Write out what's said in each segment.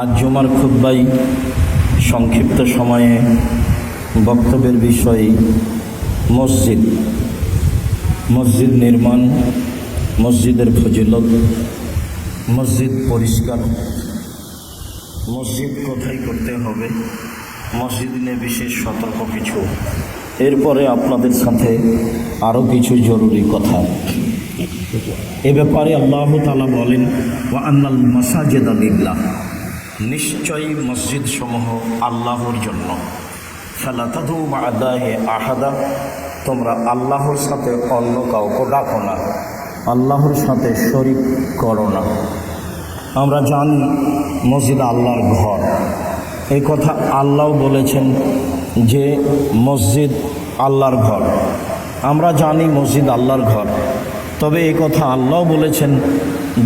আজ জুমার খুতবায় সংক্ষিপ্ত সময়ে বক্তব্যের বিষয় মসজিদ নির্মাণ, মসজিদের ফজিলত, মসজিদ পরিষ্কার, মসজিদ কোথায় করতে হবে, মসজিদ নিয়ে বিশেষ সতর্ক কিছু। এরপরে আপনাদের সাথে আরও কিছু জরুরি কথা। এ ব্যাপারে আল্লাহ তাআলা বলেন, ওয়া আন্নাল মাসাজিদা লিল্লাহ, নিশ্চয়ই মসজিদ সমূহ আল্লাহর জন্য। ফালা তাদউ মা'a আল্লাহি আহাদা, তোমরা আল্লাহর সাথে অন্য কাউকে ডাকো না, আল্লাহর সাথে শরীক করো না। আমরা জানি মসজিদ আল্লাহর ঘর, এই কথা আল্লাহ বলেছেন যে মসজিদ আল্লাহর ঘর। আমরা জানি মসজিদ আল্লাহর ঘর, তবে এই কথা আল্লাহ বলেছেন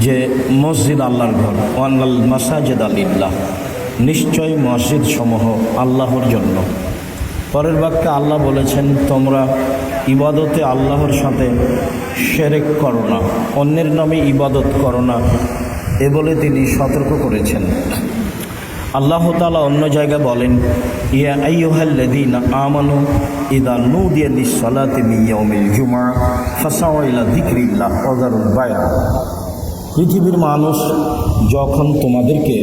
যে মসজিদ আল্লাহর ঘর। ওয়ান্নাল মাসাজিদা লিল্লাহ, নিশ্চয় মসজিদ সমূহ আল্লাহর জন্য। পরের বাক্যে আল্লাহ বলেছেন, তোমরা ইবাদতে আল্লাহর সাথে শিরক করো না, অন্যের নামে ইবাদত করো না, এ বলে তিনি সতর্ক করেছেন। আল্লাহ তাআলা অন্য জায়গায় বলেন, ইয়া আইয়ুহাল্লাযীনা আমানু ইযা নুদিয়া লিস-সালাতি মিন ইয়াউমিল জুমআহ ফাসাউ ইলা যিকরিল্লাহ ওয়া যারুল বাই'a। পৃথিবীর মানুষ, যখন তোমাদেরকে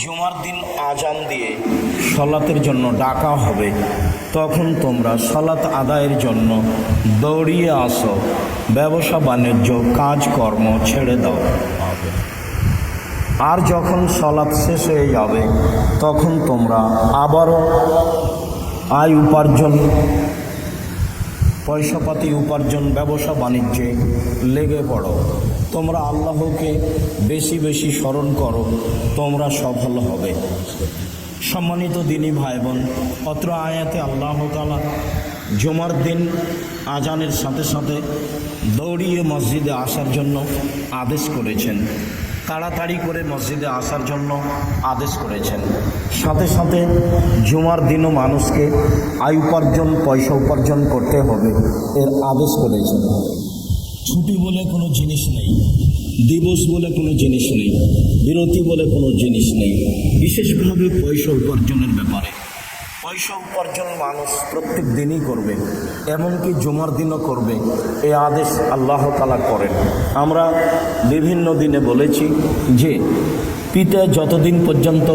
জুমার দিন আজান দিয়ে সালাতের জন্য ডাকা হবে, তখন তোমরা সালাত আদায়ের জন্য দৌড়িয়ে আসো, ব্যবসা বাণিজ্য কাজকর্ম ছেড়ে দাও। আর যখন সালাত শেষ হয়ে যাবে, তখন তোমরা আবারও আয় উপার্জন, পয়সাপাতি উপার্জন, ব্যবসা বাণিজ্যে লেগে পড়ো। তোমরা আল্লাহকে বেশি বেশি স্মরণ করো, তোমরা সফল হবে। সম্মানিত দিনী ভাই বোন, অত্র আয়াতে আল্লাহ তাআলা জুমার দিন আজানের সাথে সাথে দৌড়িয়ে মসজিদে আসার জন্য আদেশ করেছেন, তাড়াতাড়ি করে মসজিদে আসার জন্য আদেশ করেছেন। সাথে সাথে জুমার দিনও মানুষকে আয় উপার্জন, পয়সা উপার্জন করতে হবে, এর আদেশ করেছেন। ছুটি বলে কোনো জিনিস নেই, দিবস বলে কোনো জিনিস নেই, বিরতি বলে কোনো জিনিস নেই। বিশেষভাবে পয়সা উপার্জনের ব্যাপারে, পয়সা উপার্জন মানুষ প্রত্যেক দিনই করবে, এমনকি জুমার দিনও করবে, এই আদেশ আল্লাহ তাআলা করেন। আমরা বিভিন্ন দিনে বলেছি যে পিতা যতদিন পর্যন্ত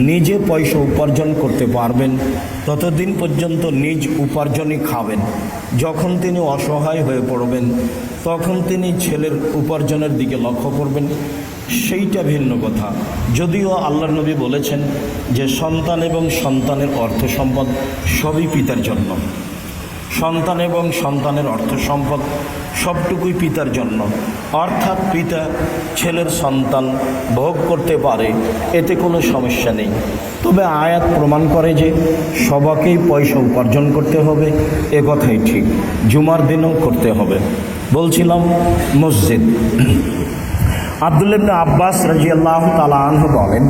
নিজে পয়সা উপার্জন করতে পারবেন, ততদিন পর্যন্ত নিজ উপার্জনই খাবেন। যখন তিনি অসহায় হয়ে পড়বেন, তখন তিনি ছেলের উপার্জনের দিকে লক্ষ্য করবেন, সেইটা ভিন্ন কথা। যদিও আল্লাহর নবী বলেছেন যে সন্তান এবং সন্তানের অর্থ সম্পদ সবই পিতার জন্য, সন্তান এবং সন্তানের অর্থ সম্পদ সবটুকুই পিতার জন্য। অর্থাৎ পিতা ছেলের সন্তান ভোগ করতে পারে, এতে কোনো সমস্যা নেই। তবে আয়াত প্রমাণ করে যে সবাইকেই পয়সা উপার্জন করতে হবে, এ কথাই ঠিক, জুমার দিনও করতে হবে। বলছিলাম মসজিদ। আব্দুল্লাহ ইবনে আব্বাস রাদিয়াল্লাহু তাআলা আনহু বলেন,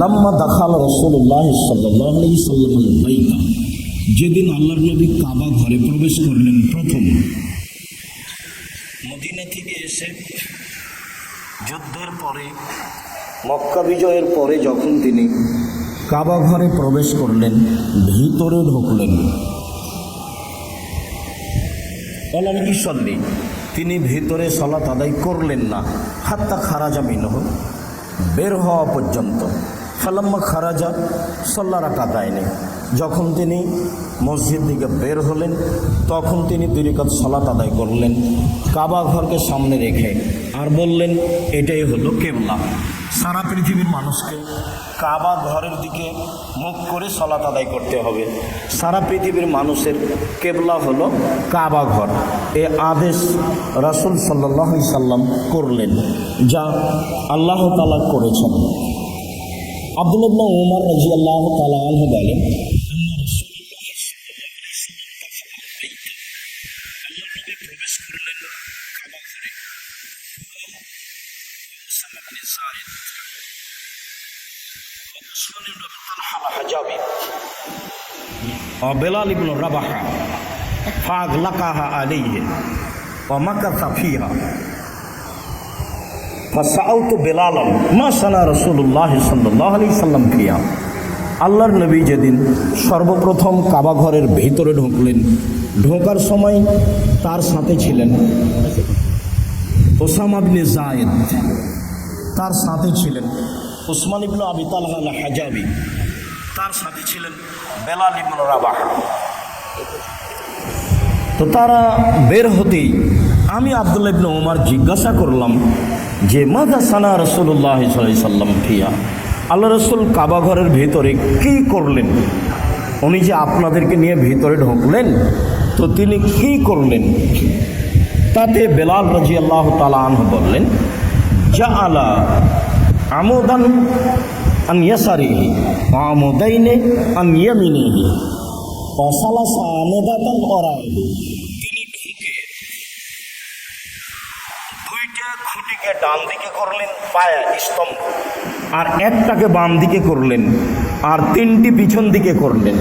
লাম্মা দাখাল রাসূলুল্লাহ সাল্লাল্লাহু আলাইহি ওয়াসাল্লাম বাইতা, যেদিন আল্লাহর নবী কাবা ঘরে প্রবেশ করলেন প্রথম, মদিনা থেকে এসে যুদ্ধের পরে, মক্কা বিজয়ের পরে যখন তিনি কাবা ঘরে প্রবেশ করলেন, ভিতরে ঢুকলেন, ওয়ালাম ইউসাল্লি, তিনি ভিতরে সালাত আদায় করলেন না, হাত্তা খারাজা মিনহু, বের হওয়া পর্যন্ত। ফালাম্মা খারাজা সাল্লা রাকাতাইনি, যখন তিনি মসজিদ থেকে বের হলেন, তখন তিনি 2 রাকাত সালাত আদায় করলেন কাবা ঘরকে সামনে রেখে, আর বললেন এটাই হলো কেবলা। সারা পৃথিবীর মানুষকে কাবা ঘরের দিকে মুখ করে সালাত আদায় করতে হবে। সারা পৃথিবীর মানুষের কেবলা হলো কাবা ঘর। এ আদেশ রাসূল সাল্লাল্লাহু আলাইহি সাল্লাম করলেন, যা আল্লাহ তাআলা করেছেন। আব্দুল্লাহ ইবনে উমর রাদিয়াল্লাহু তাআলা আনহু বলেন, প্রবেশ করলেন কাবা ঘরে, বেলাল ইবনে রাবাহা ফাগলাকাহা আলাইহি ওয়া মাকাসা ফিহা। ফাসাউতু বেলালান মা সানা রাসূলুল্লাহ সাল্লাল্লাহু আলাইহি সাল্লাম ফিয়া। আল্লাহর নবী যেদিন সর্বপ্রথম কাবা ঘরের ভিতরে ঢুকলেন, ঢোকার সময় তার সাথে ছিলেন ওসামা ইবনে যায়েদ, তার সাথে ছিলেন উসমান ইবনে আবি তালহা আল হাজাবি, তার সাথে ছিলেন বেলাল ইবনে রাবাহ। তো তারা বের হতেই আমি আব্দুল্লাহ ইবনে ওমর জিজ্ঞাসা করলাম যে মাযা সানা রাসূলুল্লাহ সাল্লাল্লাহু আলাইহি সাল্লাম ফিয়া, আল্লাহ রসুল কাবা ঘরের ভেতরে কী করলেন? উনি যে আপনাদেরকে নিয়ে ভিতরে ঢুকলেন, তো তিনি কী করলেন? তাতে বেলাল রাদিয়াল্লাহু তাআলা আনহু বললেন, জাআলা আমুদান আন ইয়াসারিহি ওয়া আমুদাইনি আন ইয়ামিনিহি ওয়া সালাসা আমুদাতান ওরাইহি। দুইটা খুঁটিকে ডান দিকে করলেন পায়া স্তম্ভ, আর একটাকে বাম দিকে করলেন, আর তিনটি পিছন দিকে করলেন।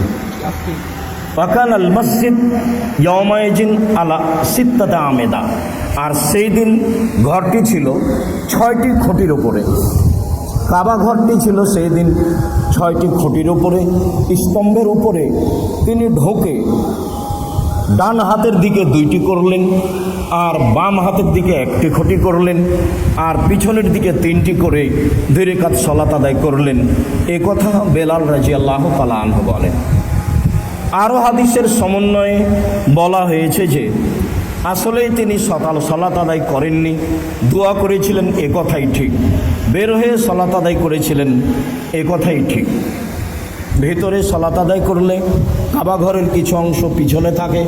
ওয়াকান আল মসজিদ ইয়াউমাইজিন আলা সিত্তাতা আমেদা, আর সেই দিন ঘরটি ছিল 6টি খুঁটির উপরে। কাবা ঘরটি ছিল সেই দিন 6টি খুঁটির উপরে, স্তম্ভের উপরে। তিনি ঢোকে ডান হাতের দিকে 2টি করলেন, আর বাম হাতের দিকে 1টি খুঁটি করলেন, আর পিছনের দিকে 3টি করে 2 রাকাত সালাত আদায় করলেন। এ কথা বেলাল রাদিয়াল্লাহু তাআলা আনহু বলেন। আরও হাদিসের সমন্বয়ে বলা হয়েছে যে আসলেই তিনি সকাল সালাত আদায় করেননি, দোয়া করেছিলেন, এ কথাই ঠিক। বের হয়ে সালাত আদায় করেছিলেন, এ কথাই ঠিক। ভেতরে সালাত আদায় করলে কাবা ঘরের কিছু অংশ পিছনে থাকে,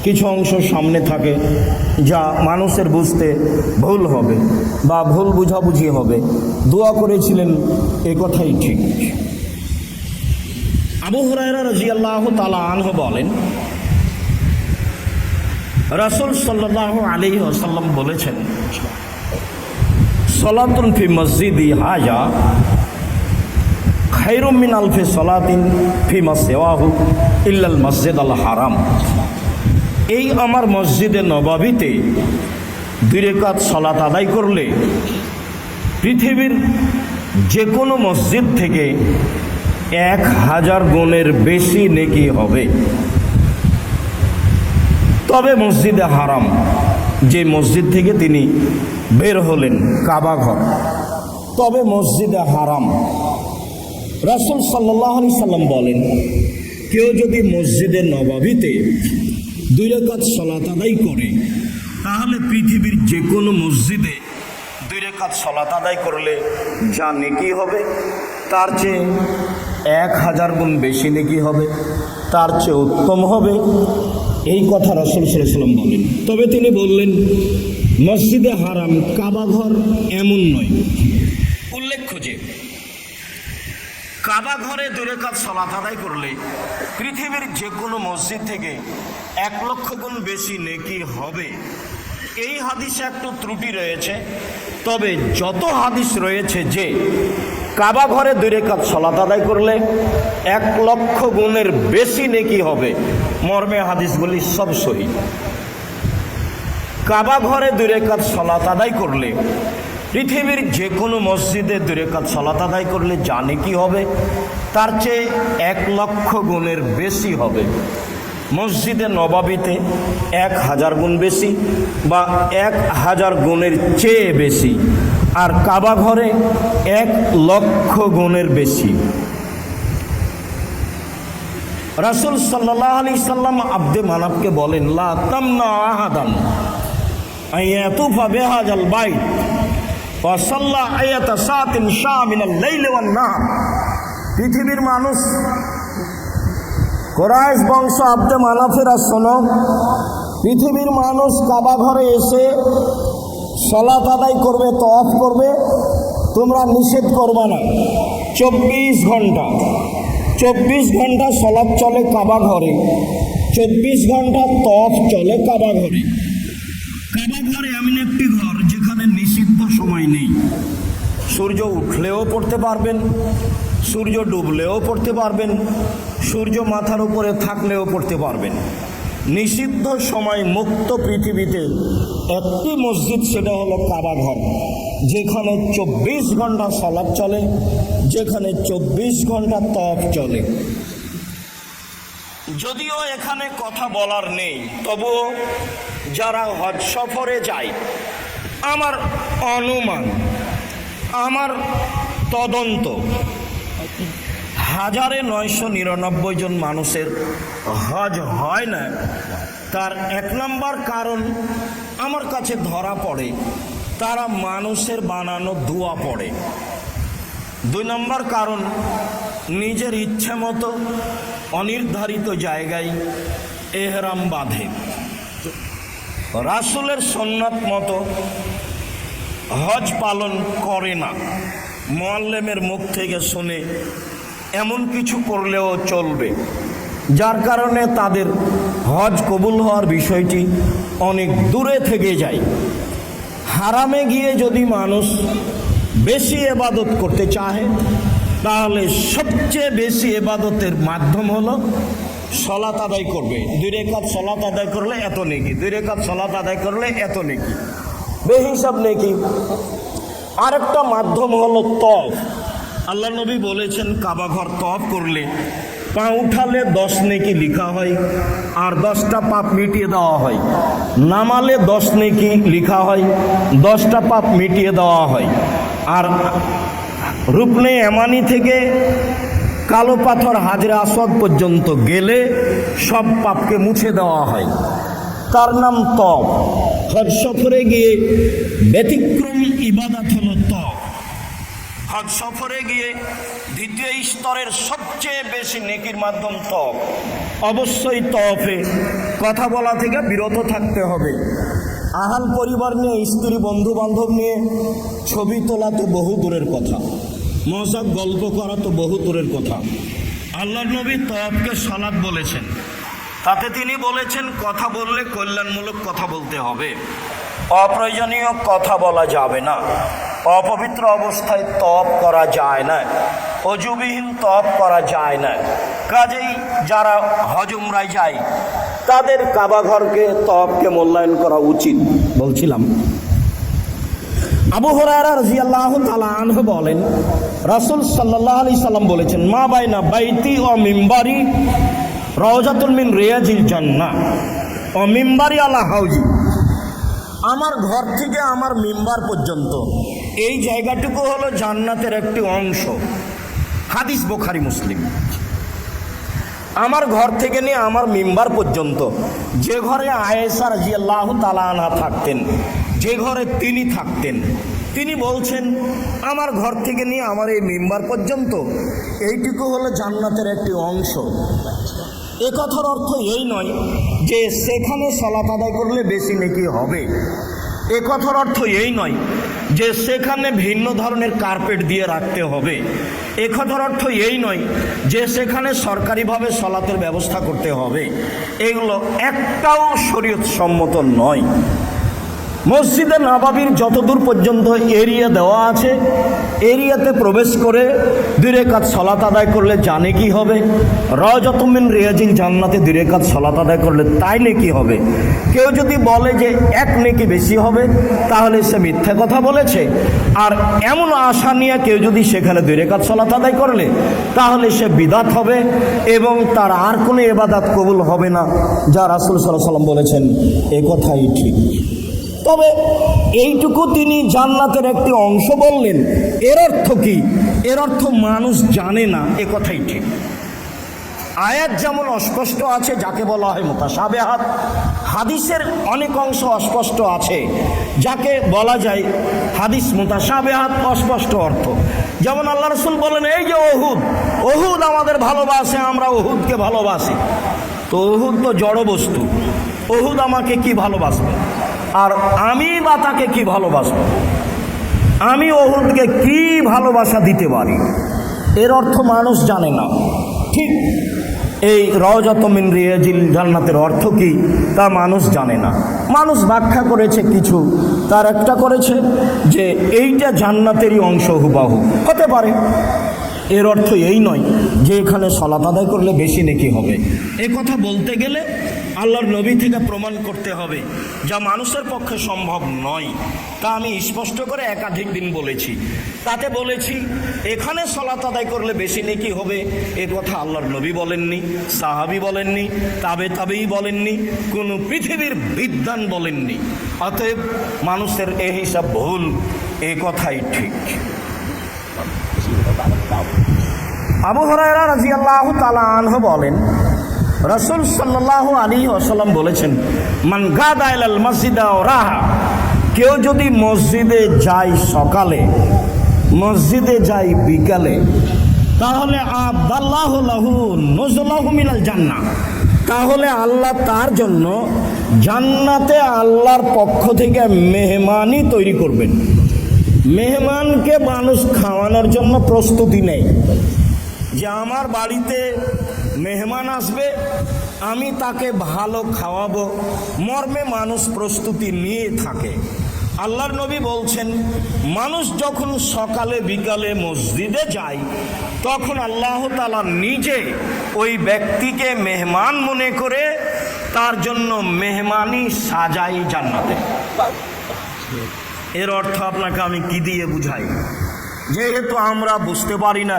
কিছু অংশ সামনে থাকে, যা মানুষের বুঝতে ভুল হবে বা ভুল বুঝাবুঝি হবে। দোয়া করেছিলেন, এ কথাই ঠিক। আবু হুরায়রা রাদিয়াল্লাহু তাআলা আনহু বলেন, রাসূল সাল্লাল্লাহু আলাইহি ওয়াসাল্লাম বলেছেন, সালাতুন ফি মসজিদি হাজা খায়রুম মিন আলফি সালাতিন ফিমা সিওয়াহু ইল্লাল মসজিদ আল হারাম। এই আমার মসজিদে নববীতে 2 রাকাত সালাত আদায় করলে পৃথিবীর যে কোনো মসজিদ থেকে 1000 গুণের বেশি নেকি হবে। তবে মসজিদে হারাম, যে মসজিদ থেকে তিনি বের হলেন, কাবা ঘর, তবে মসজিদে হারাম। রাসূল সাল্লাল্লাহু আলাইহি সাল্লাম বলেন, কেউ যদি মসজিদে নববীতে 2 রাকাত সালাত আদায় করে, তাহলে পৃথিবীর যে কোনো মসজিদে 2 রাকাত সালাত আদায় করলে যা নেকি হবে, তার চেয়ে 1000 গুণ বেশি নেকি হবে, তার চেয়ে উত্তম হবে। এই কথা রাসূল সাল্লাল্লাহু আলাইহি সাল্লাম বলেন। তবে তিনি বললেন, মসজিদে হারাম কাবা ঘর এমন নয়। উল্লেখ্য যে কাবা ঘরে 2 রাকাত সালাত আদায় করলে পৃথিবীর যে কোনো মসজিদ থেকে 1 লক্ষ গুণ বেশি নেকি হবে। এই হাদিসে একটু ত্রুটি রয়েছে, তবে যত হাদিস রয়েছে যে কাবা ঘরে 2 রাকাত সালাত আদায় করলে 1 লক্ষ গুণের বেশি নেকি হবে, মর্মে হাদিসগুলি সব সহিহ। কাবা ঘরে 2 রাকাত সালাত আদায় করলে পৃথিবীর যে কোনো মসজিদে 2 রাকাত সালাত আদায় করলে যা নেকি হবে, তার চেয়ে 1 লক্ষ গুণের বেশি হবে। মসজিদে নববীতে 1000 গুণ বেশি বা 1000 গুণের চেয়ে বেশি, আর কাবা ঘরে 1 লক্ষ গুণের বেশি। রাসূল সাল্লাল্লাহু আলাইহি সাল্লাম আব্দে মানাবকে বলেন, লা তামনা আহাদান আয়াতুফা বিহাজাল বাইত ওয়া সাল্লা আয়াতা সাতিন শামিনাল লাইলি ওয়ান নাহার। পৃথিবীর মানুষ, কুরাইশ বংশ আব্দে মানাফেরা শোনো, পৃথিবীর মানুষ কাবা ঘরে এসে সালাত আদায় করবে, তওয়াফ করবে, তোমরা নিষেধ করবে না। 24 ঘন্টা 24 ঘন্টা সালাত চলে কাবা ঘরে, 24 ঘন্টা তওয়াফ চলে কাবা ঘরে। কাবা ঘরে এমন একটি ঘর যেখানে নিষিদ্ধ সময় নেই। সূর্য উঠলেও পড়তে পারবেন, সূর্য ডুবলেও পড়তে পারবেন, সূর্য মাথার উপরে থাকলেও পড়তে পারবেন। নিষিদ্ধ সময় মুক্ত পৃথিবীতে একটি মসজিদ, সেটা হলো কাবা ঘর, যেখানে 24 ঘন্টা সালাত চলে, যেখানে 24 ঘন্টা তওয়াফ চলে। যদিও এখানে কথা বলার নেই, তবুও যারা হজ সফরে যায়, আমার অনুমান, আমার তদন্ত, 1999 জন মানুষের হজ হয় না। তার 1 নম্বর কারণ আমার কাছে ধরা পড়ে, তারা মানুষের বানানো দোয়া পড়ে। 2 নম্বর কারণ নিজের ইচ্ছে মতো অনির্ধারিত জায়গায় এহরাম বাঁধে, রাসূলের সুন্নাত মতো হজ পালন করে না, মুআল্লিমের মুখ থেকে শুনে এমন কিছু করলেও চলবে, যার কারণে তাদের হজ কবুল হওয়ার বিষয়টি অনেক দূরে থেকে যায়। হারামে গিয়ে যদি মানুষ বেশি ইবাদত করতে চায়, তাহলে সবচেয়ে বেশি ইবাদতের মাধ্যম হলো সালাত আদায় করবে। 2 রাকাত সালাত আদায় করলে এত নেকি, 2 রাকাত সালাত আদায় করলে এত নেকি, বেহিসাব নেকি। আরেকটা মাধ্যম হলো তওয়াফ। আল্লাহ নবী বলেছেন, কাবা ঘর তওয়াফ করলে পা উঠালে 10 নেকি লিখা হয়, আর 10টা পাপ মিটিয়ে দেওয়া হয়। নামালে 10 নেকি লিখা হয়, 10টা পাপ মিটিয়ে দেওয়া হয়। আর রুকনে ইয়ামানি থেকে কালো পাথর হাজরে আসওয়াদ পর্যন্ত গেলে সব পাপকে মুছে দেওয়া হয়। তার নাম তওয়াফ। হজ সফরে গিয়ে ব্যতিক্রম ইবাদত হলো তওয়াফ। হজ সফরে গিয়ে দ্বিতীয় স্তরের সবচেয়ে বেশি নেকির মাধ্যম তওয়াফ। অবশ্যই তওয়াফে কথা বলা থেকে বিরত থাকতে হবে। আহাল পরিবার নিয়ে, স্ত্রী বন্ধু বান্ধব নিয়ে ছবি তোলা তো বহু দূরের কথা, মজাক গল্প করা তো বহু দূরের কথা। আল্লাহর নবী তওয়াফকে সালাত বলেছেন, তাতে তিনি বলেছেন কথা বললে কল্যাণমূলক কথা বলতে হবে, অপ্রয়োজনীয় কথা বলা যাবে না, অপবিত্র অবস্থায় তওয়াফ করা যায় না, অজুবিহীন তওয়াফ করা যায় না। কাজেই যারা হজ উমরায় যায় তাদের কাবা ঘরকে, তওয়াফকে মূল্যায়ন করা উচিত। বলছিলাম, আবু হুরায়রা রাদিয়াল্লাহু তাআলা আনহু বলেন, রাসূল সাল্লাল্লাহু আলাইহি সাল্লাম বলেছেন, মা বাইনা বাইতি ও মিম্বারি রাওজাতুল মিন রিয়াজিল জান্নাহ ও মিম্বারি আলা হাউজি। আমার ঘর থেকে আমার মিম্বার পর্যন্ত এই জায়গাটুকু হলো জান্নাতের একটি অংশ। হাদিস বুখারী মুসলিম। আমার ঘর থেকে নিয়ে আমার মিম্বার পর্যন্ত, যে ঘরে আয়েশা রাদিয়াল্লাহু তাআলা আনহা থাকতেন, যে ঘরে তিনি থাকতেন, তিনি বলছেন আমার ঘর থেকে নিয়ে আমার এই মিম্বার পর্যন্ত এইটুকু হলো জান্নাতের একটি অংশ। এ কথার অর্থ এই নয় যে সেখানে সালাত আদায় করলে বেশি নেকি হবে। এ কথার অর্থ এই নয় যে সেখানে ভিন্ন ধরনের কার্পেট দিয়ে রাখতে হবে। এ কথার অর্থ এই নয় যে সেখানে সরকারিভাবে সালাতের ব্যবস্থা করতে হবে। এগুলো একটাও শরীয়ত সম্মত নয়। মসজিদে নববীর যতদূর পর্যন্ত এরিয়া দেওয়া আছে, এরিয়াতে প্রবেশ করে 2 রাকাত সালাত আদায় করলে জানে কি হবে, রাওজাতুম মিন রিয়াজিল জান্নাতে 2 রাকাত সালাত আদায় করলে তাই নেকি হবে। কেউ যদি বলে যে 1 নেকি বেশি হবে, তাহলে সে মিথ্যা কথা বলেছে। আর এমন আশা নিয়ে কেউ যদি সেখানে 2 রাকাত সালাত আদায় করলে, তাহলে সে বিদআত হবে এবং তার আর কোনো ইবাদত কবুল হবে না, যা রাসূল সাল্লাল্লাহু আলাইহি সাল্লাম বলেছেন। এ কথাই ঠিক। তবে এইটুকু তিনি জান্নাতের একটি অংশ বললেন, এর অর্থ কি? এর অর্থ মানুষ জানে না, এ কথাই ঠিক। আয়াত যেমন অস্পষ্ট আছে, যাকে বলা হয় মুতাশাবিহাত, হাদিসের অনেক অংশ অস্পষ্ট আছে, যাকে বলা যায় হাদিস মুতাশাবিহাত, অস্পষ্ট অর্থ। যেমন আল্লাহ রাসূল বলেন, এই যে ওহুদ, ওহুদ আমাদের ভালোবাসে, আমরা ওহুদকে ভালোবাসি। তো ওহুদ তো জড় বস্তু, ওহুদ আমাকে কি ভালোবাসবে, আর আমি বা তাকে কি ভালোবাসব? আমি ওহুদকে কি ভালোবাসা দিতে পারি? এর অর্থ মানুষ জানে না। ঠিক এই রাওজাতুম মিন রিয়াজিল জান্নাতের অর্থ কি তা মানুষ জানে না। মানুষ ব্যাখ্যা করেছে কিছু, তার একটা করেছে যে এইটা জান্নাতেরই অংশ, হুবাহু হতে পারে। এর অর্থ এই নয় যে এখানে সালাত আদায় করলে বেশি নেকি হবে। এ কথা বলতে গেলে আল্লাহর নবী থেকে প্রমাণ করতে হবে, যা মানুষের পক্ষে সম্ভব নয়। তা আমি স্পষ্ট করে একাধিক দিন বলেছি। তাতে বলেছি এখানে সালাত আদায় করলে বেশি নেকি হবে, এ কথা আল্লাহর নবী বলেননি, সাহাবী বলেননি, তাবেই বলেননি, কোনো পৃথিবীর বিদ্বান বলেননি। অতএব মানুষের এ হিসাব ভুল, এ কথাই ঠিক। আবু হুরায়রা রাদিয়াল্লাহু তাআলা আনহু বলেন, রাসূল সাল্লাল্লাহু আলাইহি ওয়াসাল্লাম বলেছেন, মান গাদা ইলাল মসজিদ ওয়া রাহা, কেউ যদি মসজিদে যায় সকালে, মসজিদে যায় বিকালে, তাহলে আদাল্লাহু লাহু নুজুলাহু মিনাল জান্নাহ, তাহলে আল্লাহ তার জন্য জান্নাতে আল্লাহর পক্ষ থেকে মেহমানি তৈরি করবেন। মেহমানকে মানুষ খাওয়ানোর জন্য প্রস্তুতি নেয়, যে আমার বাড়িতে মেহমান আসবে, আমি তাকে ভালো খাওয়াবো মর্মে মানুষ প্রস্তুতি নিয়ে থাকে। আল্লাহর নবী বলছেন, মানুষ যখন সকালে বিকালে মসজিদে যায়, তখন আল্লাহ তাআলা নিজে ওই ব্যক্তিকে মেহমান মনে করে তার জন্য মেহমানি সাজাই জান্নাতে। এর অর্থ আপনাকে আমি কি দিয়ে বুঝাই? যেহেতু আমরা বুঝতে পারি না,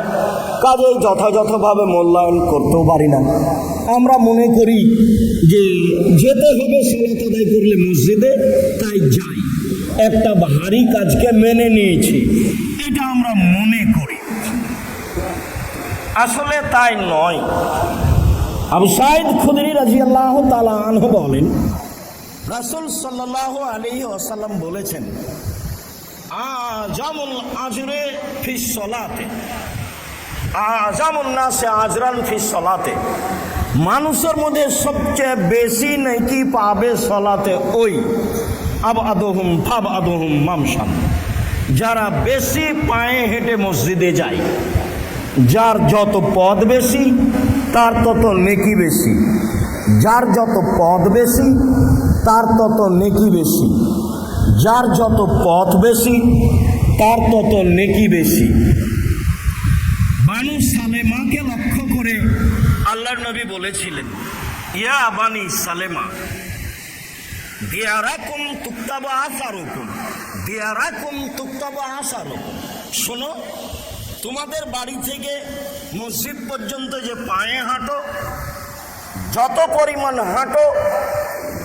কাজেই যথাযথভাবে মূল্যায়ন করতেও পারি না, আমরা মনে করি যে যেতে হবে সালাত আদায় করলে মসজিদে, তাই যাই, একটা ভারী কাজকে মেনে নিয়েছি, এটা আমরা মনে করি। আসলে তাই নয়। আবু সাঈদ খুদরি রাদিয়াল্লাহু তাআলা আনহু বলেন, রাসূল সাল্লাল্লাহু আলাইহি ওয়াসাল্লাম বলেছেন, আজামুল আজরে ফিস সলাতে, আজামুন নাসে আজরান ফিস সলাতে, মানুষের মধ্যে সবচেয়ে বেশি নেকি পাবে সলাতে ওই আবআদুহুম ফাবআদুহুম মামশান, যারা বেশি পায়ে হেঁটে মসজিদে যায়। যার যত পথ বেশি তার তত নেকি বেশি, যার যত পথ বেশি তার তত নেকি বেশি, যার যত পথ বেশি তার তত নেকি বেশি। বানু সালেমাকে লক্ষ্য করে আল্লাহর নবী বলেছিলেন, ইয়া বানি সালেমা দিয়ারাকুম তুকতাবু আসারুকুম, দিয়ারাকুম তুকতাবু আসারুকুম, শোনো, তোমাদের বাড়ি থেকে মসজিদ পর্যন্ত যে পায়ে হাঁটো, যত পরিমাণ হাঁটো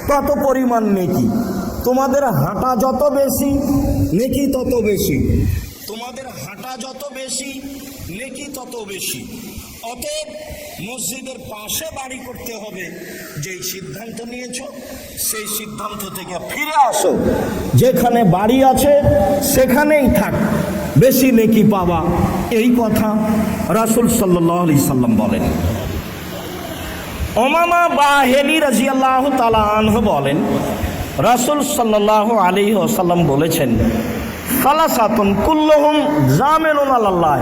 তত পরিমাণ নেকি। তোমাদের হাঁটা যত বেশি নেকি তত বেশি, তোমাদের হাঁটা যত বেশি নেকি তত বেশি। অতএব মসজিদের পাশে বাড়ি করতে হবে, যেই সিদ্ধান্ত নিয়েছো সেই সিদ্ধান্ত থেকে ফিরে আসো, যেখানে বাড়ি আছে সেখানেই থাক, বেশি নেকি পাবা। এই কথা রাসূল সাল্লাল্লাহু আলাইহি সাল্লাম বলেন। উমামা বাহিলি রাদিয়াল্লাহু তাআলা আনহু বলেন, রাসূল সাল্লাল্লাহু আলাইহি ওয়াসাল্লাম বলেছেন, সালাসাতুন কুল্লুহুম জামিলুন আলাল্লাহ,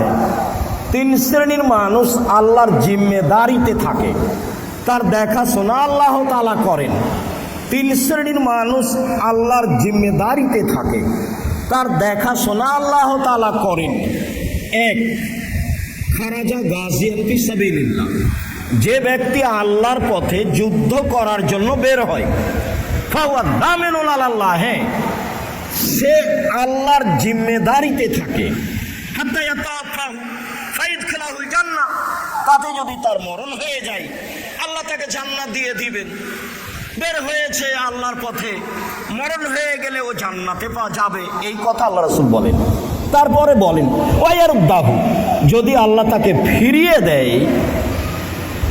তিন শ্রেণীর মানুষ আল্লাহর জিম্মেদারিতে থাকে, তার দেখাশোনা আল্লাহ তাআলা করেন। তিন শ্রেণীর মানুষ আল্লাহর জিম্মেদারিতে থাকে, তার দেখাশোনা আল্লাহ তাআলা করেন। এক, খারাজা গাজিয়ান ফি সাবিলিল্লাহ, যে ব্যক্তি আল্লাহর পথে যুদ্ধ করার জন্য বের হয়, ফাওয়া দামিনুন আলাল্লাহ, সে আল্লাহর জিম্মেদারিতে থাকে। হাত্তা ইয়াতাওয়াফাহু ফাইদখিলাহুল জান্নাহ, তাতে যদি তার মরণ হয়ে যায় আল্লাহ তাকে জান্নাত দিয়ে দিবেন। বের হয়েছে আল্লাহর পথে, মরণ হয়ে গেলে ও জান্নাতে যাবে, এই কথা আল্লাহ রাসূল বলেন। তারপরে বলেন, ওয়ায়ারুদ্দাহু, যদি আল্লাহ তাকে ফিরিয়ে দেয়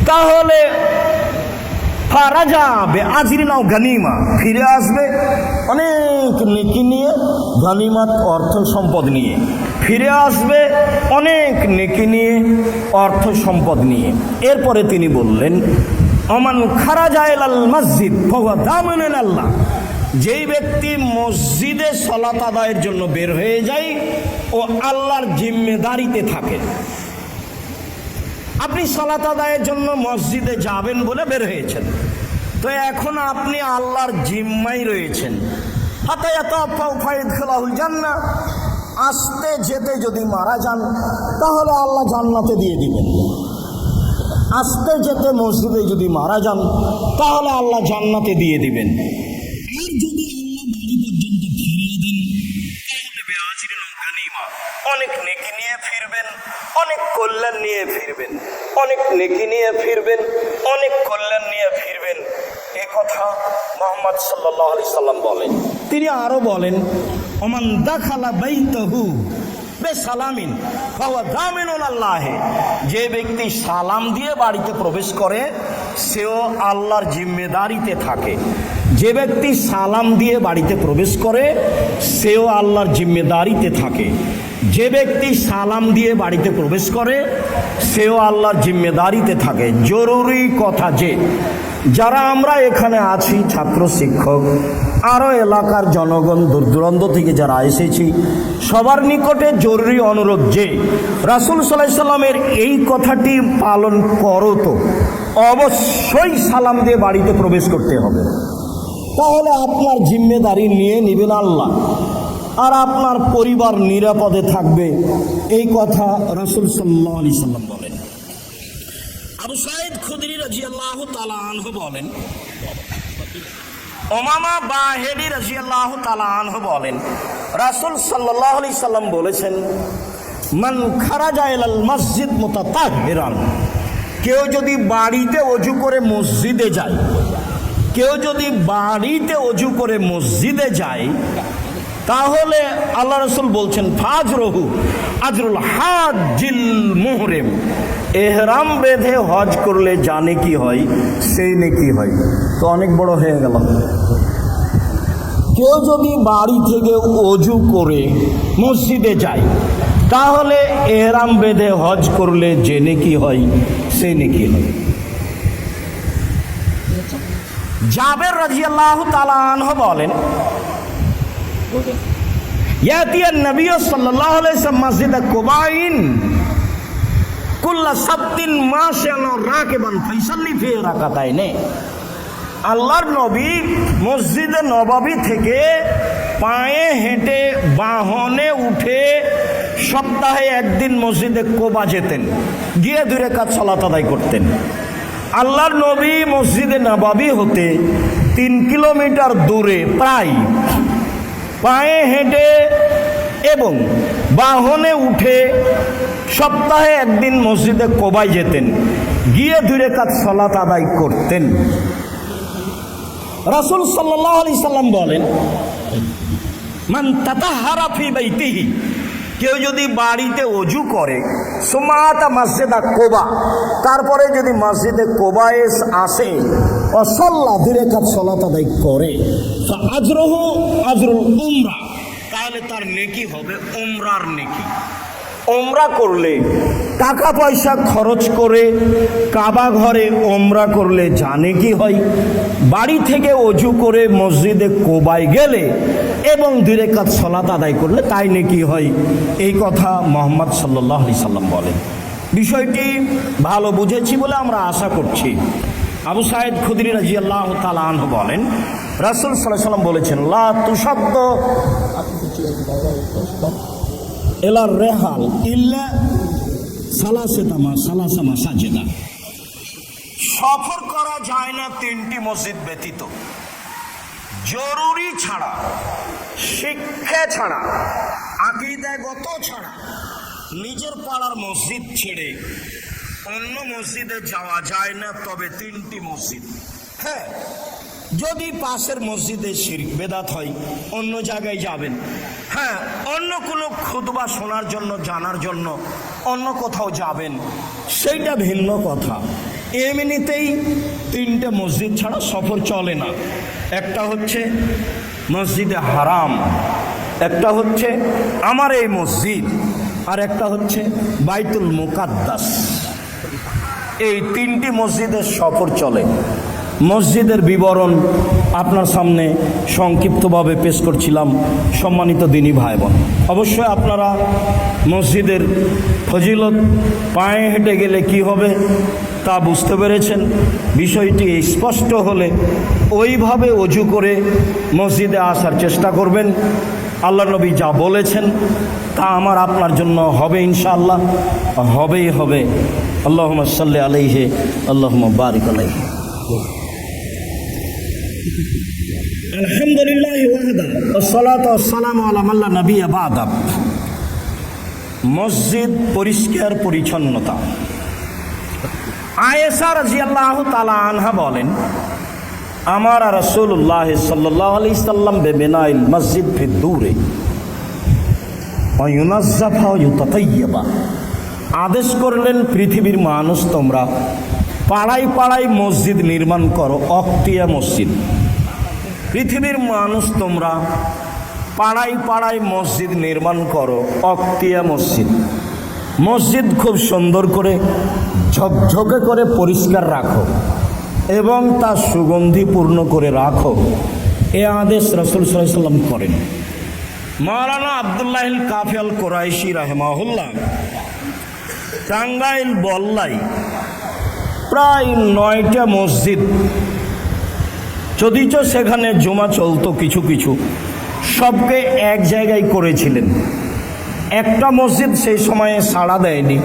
তাহলে ফারাজা বে আজরিন ও গানিমা, ফিরে আসবে অনেক নেকি নিয়ে, গানিমাত অর্থ সম্পদ নিয়ে, ফিরে আসবে অনেক নেকি নিয়ে, অর্থ সম্পদ নিয়ে। এরপরে তিনি বললেন, ওমান খারাজা ইলাল মসজিদ ফাহুয়া দামিনুন আল্লাহ, যেই ব্যক্তি মসজিদে সালাত আদায়ের জন্য বের হয়ে যায় ও আল্লাহর জিম্মেদারিতে থাকে। আপনি সালাত আদায়ের জন্য মসজিদে যাবেন বলে বের হয়েছেন, তো এখন আপনি আল্লাহর জিম্মায় রয়েছেন। হাত্তা ইয়াতাওয়াফাহু ফাইদখিলাহুল জান্নাহ, আসতে যেতে যদি মারা যান তাহলে আল্লাহ জান্নাতে দিয়ে দিবেন। আসতে যেতে মসজিদে যদি মারা যান তাহলে আল্লাহ জান্নাতে দিয়ে দিবেন। আর যদি আল্লাহ বাড়ি পর্যন্ত ফিরিয়ে দেন তাহলে বেআজির লঙ্কা নিমা, অনেক নেকি নিয়ে ফিরবেন, অনেক কল্যাণ নিয়ে ফিরবেন, অনেক নেকি নিয়ে ফিরবেন, অনেক কল্যাণ নিয়ে ফিরবেন। এ কথা মুহাম্মদ সাল্লাল্লাহু আলাইহি সাল্লাম বলেন। তিনি আরো বলেন, ওমান দাখালা বাইতাহু বেসালামিন ফাহুয়া যামিনুন আল্লাহে, যে ব্যক্তি সালাম দিয়ে বাড়িতে প্রবেশ করে সেও আল্লাহর জিম্মেদারিতে থাকে। যে ব্যক্তি সালাম দিয়ে বাড়িতে প্রবেশ করে সেও আল্লাহর জিম্মেদারিতে থাকে। যে ব্যক্তি সালাম দিয়ে বাড়িতে প্রবেশ করে সেও আল্লাহর জিম্মেদারিতে থাকে। জরুরি কথা যে যারা আমরা এখানে আছি, ছাত্র শিক্ষক, আরও এলাকার জনগণ, দূর দূরান্ত থেকে যারা এসেছি, সবার নিকটে জরুরি অনুরোধ যে রাসূল সাল্লাল্লাহু আলাইহি সাল্লামের এই কথাটি পালন করো, তো অবশ্যই সালাম দিয়ে বাড়িতে প্রবেশ করতে হবে। তাহলে আপনার জিম্মেদারি নিয়ে নেবেন আল্লাহ, আর আপনার পরিবার নিরাপদে থাকবে। এই কথা রাসূল সাল্লাল্লাহু আলাইহি সাল্লাম বলেন। আবু সাঈদ খুদরি রাদিয়াল্লাহু তাআলা আনহু বলেন, উমামা বাহিলি রাদিয়াল্লাহু তাআলা আনহু বলেন, রাসূল সাল্লাল্লাহু আলাইহি সাল্লাম বলেছেন, মান খারাজা ইলাল মসজিদ মুতাতাহহিরান, কেউ যদি বাড়িতে ওযু করে মসজিদে যায়, কেউ যদি বাড়িতে ওযু করে মসজিদে যায়, তাহলে আল্লাহ রাসূল বলছেন, ফাজরহু আজরুল হাজ্জিল মুহরিম, এহরাম বেঁধে হজ করলে জানে কি হয় সেই নেকি হয়। তো অনেক বড় হয়ে গেল। কেউ যদি বাড়ি থেকে ওযু করে মসজিদে যায় তাহলে এহরাম বেঁধে হজ করলে যে নেকি হয় সেই নেকি হয়। জাবের রাদিয়াল্লাহু তাআলা আনহু বলেন, ইয়াতিয়ান নবী সাল্লাল্লাহু আলাইহি ওয়াসাল্লাম মসজিদ কুবাইন কুল্লা সাবতিন মাশান রাকিবান ফাইসাল্লি ফি রাকাতাইনে, আল্লাহর নবী মসজিদে নববী থেকে পায়ে হেঁটে বাহনে উঠে সপ্তাহে একদিন মসজিদে কোবা যেতেন, গিয়ে 2 রাকাত সালাত আদায় করতেন। আল্লাহর নবী মসজিদে নববী হতে 3 কিলোমিটার দূরে প্রায় পায়ে হেঁটে এবং বাহনে উঠে সপ্তাহে একদিন মসজিদে কোবায় যেতেন, গিয়ে 2 রাকাত সালাত আদায় করতেন। রাসূল সাল্লাল্লাহু আলাইহি সাল্লাম বলেন, মান তাতাহহারা ফি বাইতিহি, কেউ যদি বাড়িতে ওযু করে, সুমাতা মসজিদা কোবা, তারপরে যদি মসজিদে কোবায় আসে, ও সাল্লা 2 রাকাত সালাত আদায় করে, ফা আজরুহু আজরুল উমরা, তাহলে তার নেকি হবে উমরার নেকি। উমরা করলে, টাকা পয়সা খরচ করে কাবা ঘরে উমরা করলে জানে কি হয়, বাড়ি থেকে ওযু করে মসজিদে কোবায় গেলে এবং 2 রাকাত সালাত আদায় করলে তাই নেকি হয়। এই কথা মুহাম্মদ সাল্লাল্লাহু আলাইহি সাল্লাম বলেন। বিষয়টি ভালো বুঝেছি বলে আমরা আশা করছি। আবু সাঈদ খুদরি রাদিয়াল্লাহু তাআলা আনহু বলেন, রাসূল সাল্লাল্লাহু আলাইহি সাল্লাম বলেছেন, লা তুশাদ্দ এলার রেহাল ইল্লা সালাসা মাসাজিদা, সফর করা যায় না 3টি মসজিদ ব্যতীত, জরুরি ছাড়া, শিক্ষা ছাড়া, আকীদাগত ছাড়া, নিজের পাড়ার মসজিদ ছেড়ে অন্য মসজিদে যাওয়া যায় না, তবে 3টি মসজিদ। হ্যাঁ, যদি পাশের মসজিদে শিরক বেদাত হয় অন্য জায়গায় যাবেন। হ্যাঁ, অন্য কোনো খুতবা শোনার জন্য, জানার জন্য অন্য কোথাও যাবেন, সেইটা ভিন্ন কথা। এমনিতেই 3টে মসজিদ ছাড়া সফর চলে না। একটা হচ্ছে মসজিদে হারাম, একটা হচ্ছে আমার এই মসজিদ, আর একটা হচ্ছে বাইতুল মুকাদ্দাস। এই 3টি মসজিদের সফর চলে। মসজিদের বিবরণ আপনার সামনে সংক্ষিপ্তভাবে পেশ করছিলাম। সম্মানিত দিনী ভাই বোন, অবশ্যই আপনারা মসজিদের ফজিলত, পায়ে হেঁটে গেলে কি হবে তা বুঝতে পেরেছেন। বিষয়টি স্পষ্ট হলে ওইভাবে ওযু করে মসজিদে আসার চেষ্টা করবেন। আল্লাহ নবী যা বলেছেন তা আমার আপনার জন্য হবে ইনশাআল্লাহ, হবেই হবে। আল্লাহুম্মা সাল্লি আলাইহি আল্লাহুম্মা বারিক আলাইহি। আলহামদুলিল্লাহ ওয়াহদা ওয়াসসালাতু ওয়াসসালামু আলা মান লা নাবিয়্যা বা'দা। মসজিদ পরিষ্কার পরিচ্ছন্নতা। আয়েশা রাদিয়াল্লাহু তাআলা আনহা বলেন, আমার রাসূলুল্লাহ সাল্লাল্লাহু আলাইহি সাল্লাম বিবিনাইল মসজিদ ফিদ দূরে ওয়া ইউনাজ্জাফা ওয়া ইউতাতাইয়াবা, আদেশ করলেন পৃথিবীর মানুষ তোমরা পাড়ায় পাড়ায় মসজিদ নির্মাণ করো, অক্তিয়া মসজিদ। পৃথিবীর মানুষ তোমরা পাড়ায় পাড়ায় মসজিদ নির্মাণ করো, অক্তিয়া মসজিদ। মসজিদ খুব সুন্দর করে ঝকঝকে করে পরিষ্কার রাখো এবং তা সুগন্ধিপূর্ণ করে রাখো, এ আদেশ রাসূল সাল্লাল্লাহু আলাইহি ওয়াসাল্লাম করেন। মাওলানা আব্দুল্লাহিল কাফি আল কুরাইশি রাহিমাহুল্লাহ টাঙ্গাইল বল্লাই প্রায় 9টা মসজিদ, যদিচ সেখানে জুমা চলতো কিছু কিছু, সবকে এক জায়গায় করেছিলেন। একটা মসজিদ সেই সময়ে সাড়া দেয়নি,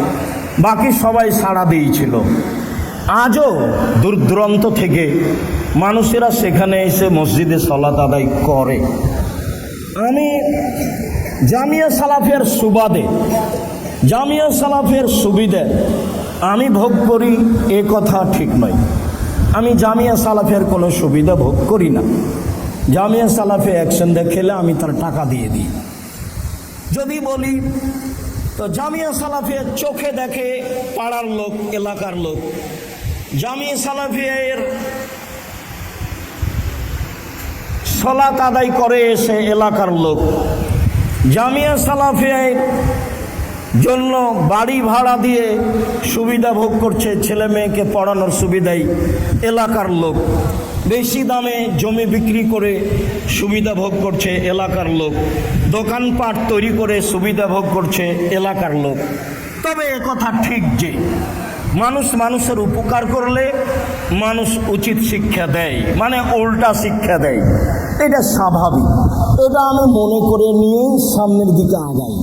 বাকি সবাই সাড়া দিয়েছিল। আজও দূর দূরান্ত থেকে মানুষেরা সেখানে এসে মসজিদে সালাত আদায় করে। আমি জামিয়া সালাফিয়ার সুবাদে, জামিয়া সালাফিয়ার সুবিধে আমি ভোগ করি, এ কথা ঠিক নয়। আমি জামিয়া সালাফিয়ার কোনো সুবিধা ভোগ করি না। জামিয়া সালাফিয়া একসঙ্গে খেলে আমি তার টাকা দিয়ে দিই। যদি বলি তো জামিয়া সালাফিয়ার চোখে দেখে পাড়ার লোক, এলাকার লোক। জামিয়া সালাফিয়ার সালাত আদায় করে এসে এলাকার লোক। জামিয়া সালাফিয়ার জন্য বাড়ি ভাড়া দিয়ে সুবিধা ভোগ করছে, ছেলে মেয়েকে পড়ানোর সুবিধায় এলাকার লোক। বেশি দামে জমি বিক্রি করে সুবিধা ভোগ করছে এলাকার লোক। দোকানপাট তৈরি করে সুবিধা ভোগ করছে এলাকার লোক। তবে একথা ঠিক যে মানুষ মানুষের উপকার করলে মানুষ উচিত শিক্ষা দেয়, মানে উল্টা শিক্ষা দেয়। এটা স্বাভাবিক, এটা আমি মনে করে নিয়ে সামনের দিকে আগাই।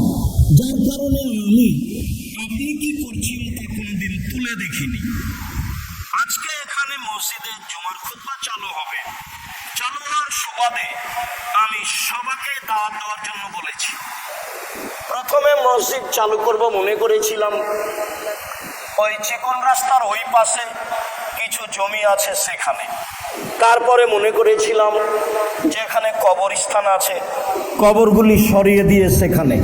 যার কারণে আপনি কি করছেন তা কোনোদিন তুলে দেখিনি। আজকে এখানে মসজিদে জুমার খুতবা চালু হবে। চালু হওয়ার সুবাদে আমি সবাইকে দাওয়াত দেওয়ার জন্য বলেছি। প্রথমে মসজিদ চালু করব মনে করেছিলাম ওই চিকন রাস্তার ওই পাশে কিছু জমি আছে সেখানে। তারপরে মনে করেছিলাম যেখানে কবরস্থান আছে কবরগুলি সরিয়ে দিয়ে সেখানে।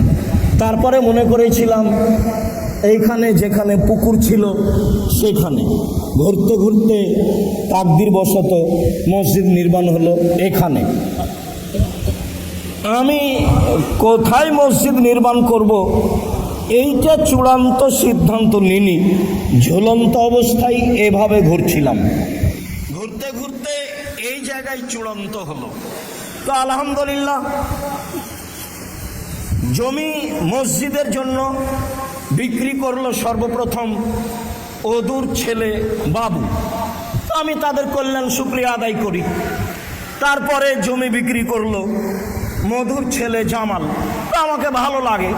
তারপরে মনে করেছিলাম এইখানে যেখানে পুকুর ছিল সেখানে। ঘুরতে ঘুরতে তাকদির বশত মসজিদ নির্মাণ হলো এখানে। আমি কোথায় মসজিদ নির্মাণ করব এইটা চূড়ান্ত সিদ্ধান্ত নিনি। ঝুলন্ত অবস্থায় এভাবে ঘুরছিলাম, ঘুরতে ঘুরতে এই জায়গায় চূড়ান্ত হলো। তো আলহামদুলিল্লাহ জমি মসজিদের জন্য বিক্রি করলো সর্বপ্রথম ওদুর ছেলে বাবু। আমি তাদের কল্যাণ শুকরিয়া আদায় করি। তারপরে জমি বিক্রি করলো মধুর ছেলে জামাল। আমাকে ভালো লাগে,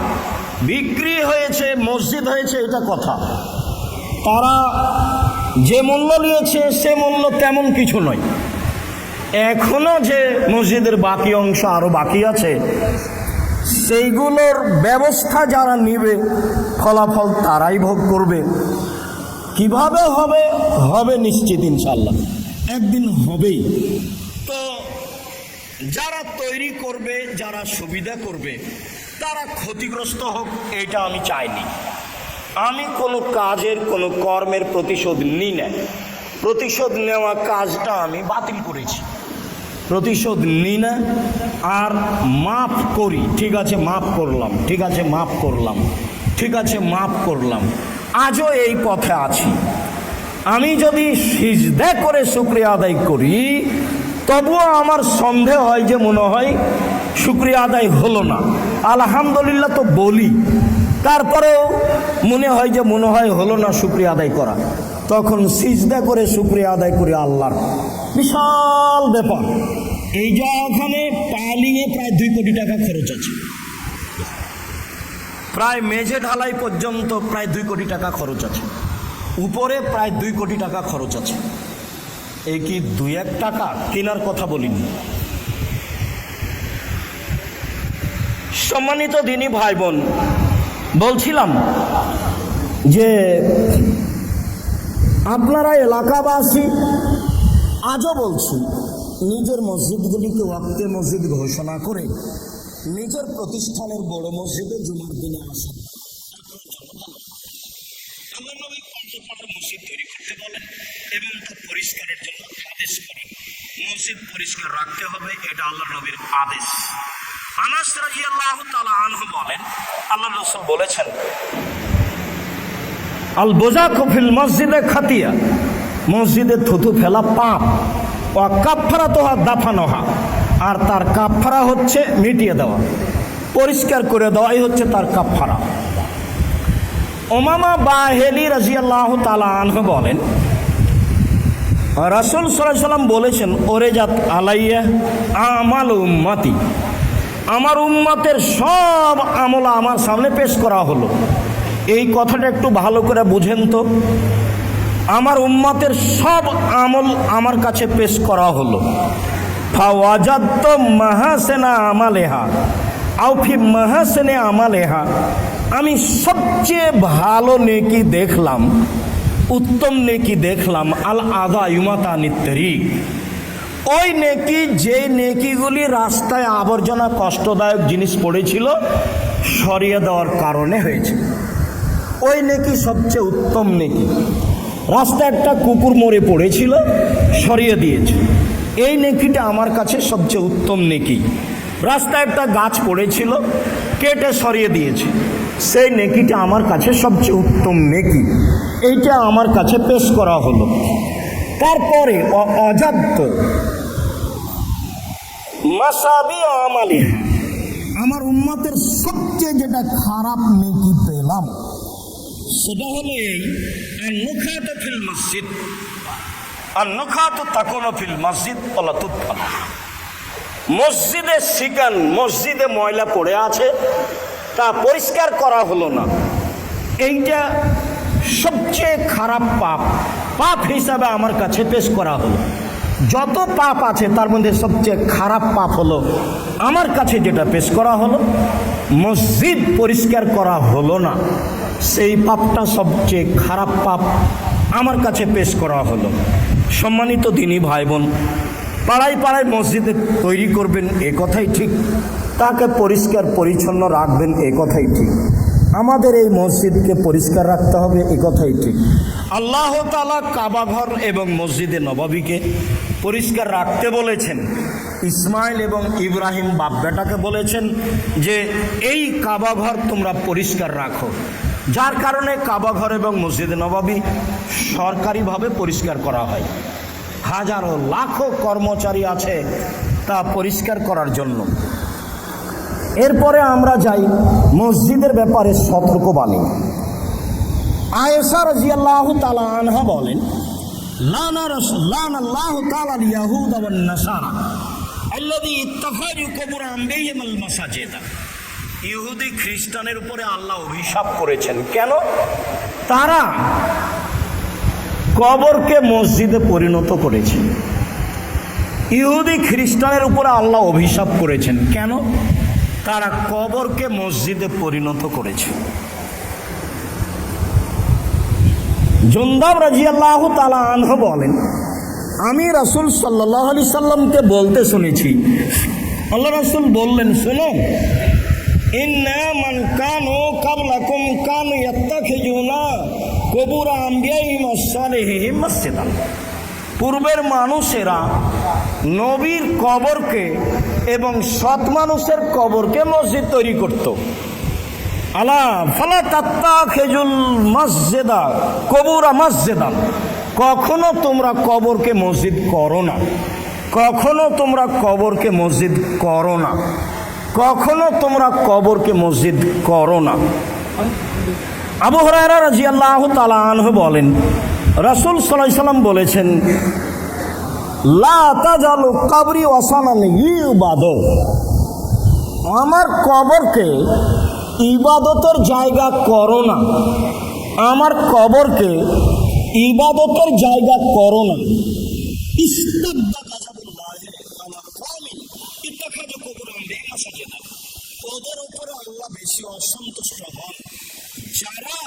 বিক্রি হয়েছে মসজিদ হয়েছে এটা কথা। তারা যে মূল্য নিয়েছে সে মূল্য তেমন কিছু নয়। এখনো যে মসজিদের বাকি অংশ আরো বাকি আছে সেইগুলোর ব্যবস্থা যারা নিবে ফলাফল তারাই ভোগ করবে। কিভাবে হবে হবে নিশ্চিত ইনশাল্লাহ, একদিন হবেই। তো যারা তৈরি করবে, যারা সুবিধা করবে তারা ক্ষতিগ্রস্ত হোক এটা আমি চাইনি। আমি কোনো কাজের কোনো কর্মের প্রতিশোধ নিই না। প্রতিশোধ নেওয়া কাজটা আমি বাতিল করেছি। প্রতিশোধ নিই না আর মাফ করি। ঠিক আছে মাফ করলাম, ঠিক আছে মাফ করলাম, ঠিক আছে মাফ করলাম। আজও এই পথে আছি। আমি যদি সিজদা করে শুকরিয়া আদায় করি তবুও আমার সন্দেহ হয় যে মনে হয় শুকরিয়া আদায় হলো না। আলহামদুলিল্লাহ তো বলি, তারপরেও মনে হয় যে মনে হয় হলো না শুকরিয়া আদায় করা। তখন সিজদা করে শুকরিয়া আদায় করি আল্লাহর। বিশাল ব্যাপার। এই জায়গাখানে পালিয়ে প্রায় 2 কোটি টাকা খরচ আছে। প্রায় মেঝে ঢালাই পর্যন্ত প্রায় 2 কোটি টাকা খরচ আছে। উপরে প্রায় 2 কোটি টাকা খরচ আছে। এই কি 2-1 টাকা কেনার কথা বলিনি। সম্মানিত দিনী ভাই বোন, বলছিলাম যে আপনারা এলাকাবাসী, আজও বলছি, নিজের মসজিদগুলিকে ওয়াক্তে মসজিদ ঘোষণা করে নিজের প্রতিষ্ঠানের বড় মসজিদে জুমার দিনে আসেন। মসজিদ তৈরি করতে বলেন এবং তা পরিষ্কারের জন্য আদেশ করেন। মসজিদ পরিষ্কার রাখতে হবে, এটা আল্লাহ নবীর আদেশ। আনাস রাদিয়াল্লাহু তাআলা আনহু বলেন, আল্লাহ রাসূল বলেছেন, আল বোজাকু ফিল মসজিদে খাতিয়া, মসজিদে থুতু ফেলা পাপ, ওয়া কাফফারাতুহা দাফানুহা, আর তার কাফফারা হচ্ছে মিটিয়ে দেওয়া, পরিষ্কার করে দেওয়াই হচ্ছে তার কাফফারা। উমামা বাহিলি রাদিয়াল্লাহু তাআলা আনহু বলেন, রাসূল সাল্লাল্লাহু আলাইহি ওয়াসাল্লাম বলেছেন, ওরে জাত আলাইয়া আমাল উম্মতি, আমার উম্মতের সব আমল আমার সামনে পেশ করা হলো। এই কথাটা একটু ভালো করে বুঝেন তো। আমার উম্মতের সব আমল আমার কাছে পেশ করা হলো। ফাওয়াজাদতু মাহাসিনা আমালেহা আও ফি মাহাসিনি আমালেহা, আমি সবচেয়ে ভালো নেকি দেখলাম, উত্তম নেকি দেখলাম, আল আযা ইউমাতানিত তরিক, ওই নেকি যে নেকিগুলি রাস্তায় আবর্জনা কষ্টদায়ক জিনিস পড়েছিল সরিয়ে দেওয়ার কারণে হয়েছে। ওই নেকি সবচেয়ে উত্তম নেকি। রাস্তায় একটা কুকুর মরে পড়েছিল, সরিয়ে দিয়েছে, এই নেকিটা আমার কাছে সবচেয়ে উত্তম নেকি। রাস্তায় একটা গাছ পড়েছিল, কেটে সরিয়ে দিয়েছে, সেই নেকিটা আমার কাছে সবচেয়ে উত্তম নেকি। এইটা আমার কাছে পেশ করা হলো। তারপরে অজাদ্য মাসাবি আমালি, আমার উম্মতের সবচেয়ে যেটা খারাপ নেকি পেলাম সেটা হলো এই, আন-নুখাতু ফিল মসজিদ, আন-নুখাতু তাকুনু ফিল মসজিদ ওয়ালা তুদফান, মসজিদে শিকান, মসজিদে ময়লা পড়ে আছে, তা পরিষ্কার করা হলো না। এইটা সবচেয়ে খারাপ পাপ, পাপ হিসাবে আমার কাছে পেশ করা হলো। যত পাপ আছে তার মধ্যে সবচেয়ে খারাপ পাপ হলো আমার কাছে যেটা পেশ করা হলো, মসজিদ পরিষ্কার করা হলো না, সেই পাপটা সবচেয়ে খারাপ পাপ আমার কাছে পেশ করা হলো। সম্মানিত দিনী ভাই বোন, পাড়ায় পাড়ায় মসজিদে তৈরি করবেন এ কথাই ঠিক, তাকে পরিষ্কার পরিচ্ছন্ন রাখবেন এ কথাই ঠিক, আমাদের এই মসজিদকে পরিষ্কার রাখতে হবে এ কথাই ঠিক। আল্লাহ তাআলা কাবা ঘর এবং মসজিদে নববীকে পরিষ্কার রাখতে বলেছেন। ইসমাইল এবং ইব্রাহিম বাপ বেটাকে বলেছেন যে এই কাবা ঘর তোমরা পরিষ্কার রাখো, যার কারণে কাবা ঘর এবং মসজিদে নববী সরকারিভাবে পরিষ্কার করা হয়। হাজারো লাখো কর্মচারী আছে তা পরিষ্কার করার জন্য। এরপরে আমরা যাই মসজিদের ব্যাপারে সতর্কবাণী। আয়েশা রাদিয়াল্লাহু তাআলা আনহা বলেন, লানাল্লাহু তাআলা আল-ইয়াহুদ ওয়ান নাসারা আল্লাযী ইত্তাখাযু কুবুর আনবিয়াহিমুল মাসাজিদ, ইহুদি খ্রিস্টানের উপরে আল্লাহ অভিশাপ করেছেন। কেন? তারা কবরকে মসজিদে পরিণত করেছে। ইহুদি খ্রিস্টানের উপরে আল্লাহ অভিশাপ করেছেন। কেন? তারা কবরকে মসজিদে পরিণত করেছে। জুনদাব রাদিয়াল্লাহু তাআলা আনহু বলেন, আমি রাসূল সাল্লাল্লাহু আলাইহি সাল্লামকে বলতে শুনেছি, আল্লাহ রাসূল বললেন, শোনো, ইন্না মান কানু ক্বাবলাকুম কানু ইয়াত্তাখিযুনা কুবুর আনবিয়াহিম ওয়াস-সালিহিন মাসজিদান, পূর্বের মানুষেরা নবীর কবরকে এবং সৎ মানুষের কবরকে মসজিদ তৈরি করত। আলা ফালা তাত্তাখিযুল মসজিদা কুবুরা মসজিদান, কখনো তোমরা কবরকে মসজিদ করো না, কখনো তোমরা কবরকে মসজিদ করো না, কখনো তোমরা কবরকে মসজিদ করো না। আবু হুরায়রা রাদিয়াল্লাহু তাআলা আনহু বলেন, রাসূল সাল্লাল্লাহু আলাইহি সাল্লাম বলেছেন, লা তাজালু কবরি ওয়াসানান ইউবাদু, আমার কবরকে ইবাদতের জায়গা করো না, আমার কবরকে ইবাদতের জায়গা করো না। ওদের উপরে আল্লাহ বেশি অসন্তুষ্ট হন যারা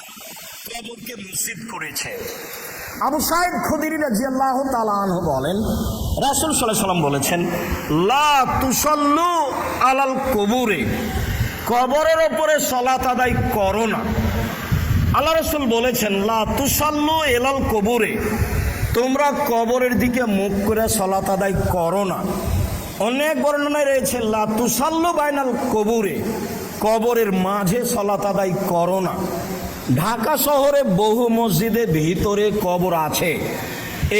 কবরকে মসজিদ করেছে। আবু সাঈদ খুদরি রাদিয়াল্লাহু তাআলা আনহু বলেন, রাসূল সাল্লাল্লাহু আলাইহি ওয়াসাল্লাম বলেছেন, লা তুসাল্লু আলাল কবুরে, কবরের উপরে সালাত আদায় করো না। আল্লাহ রাসূল বলেছেন, লা তুসাল্লু ইলাল কবুরে, তোমরা কবরের দিকে মুখ করে সালাত আদায় করো না। অনেক বর্ণনায় রয়েছে লা তুসাল্লু বাইনাল কবুরে, কবরের মাঝে সালাত আদায় করো না। ঢাকা শহরে বহু মসজিদের ভিতরে কবর আছে,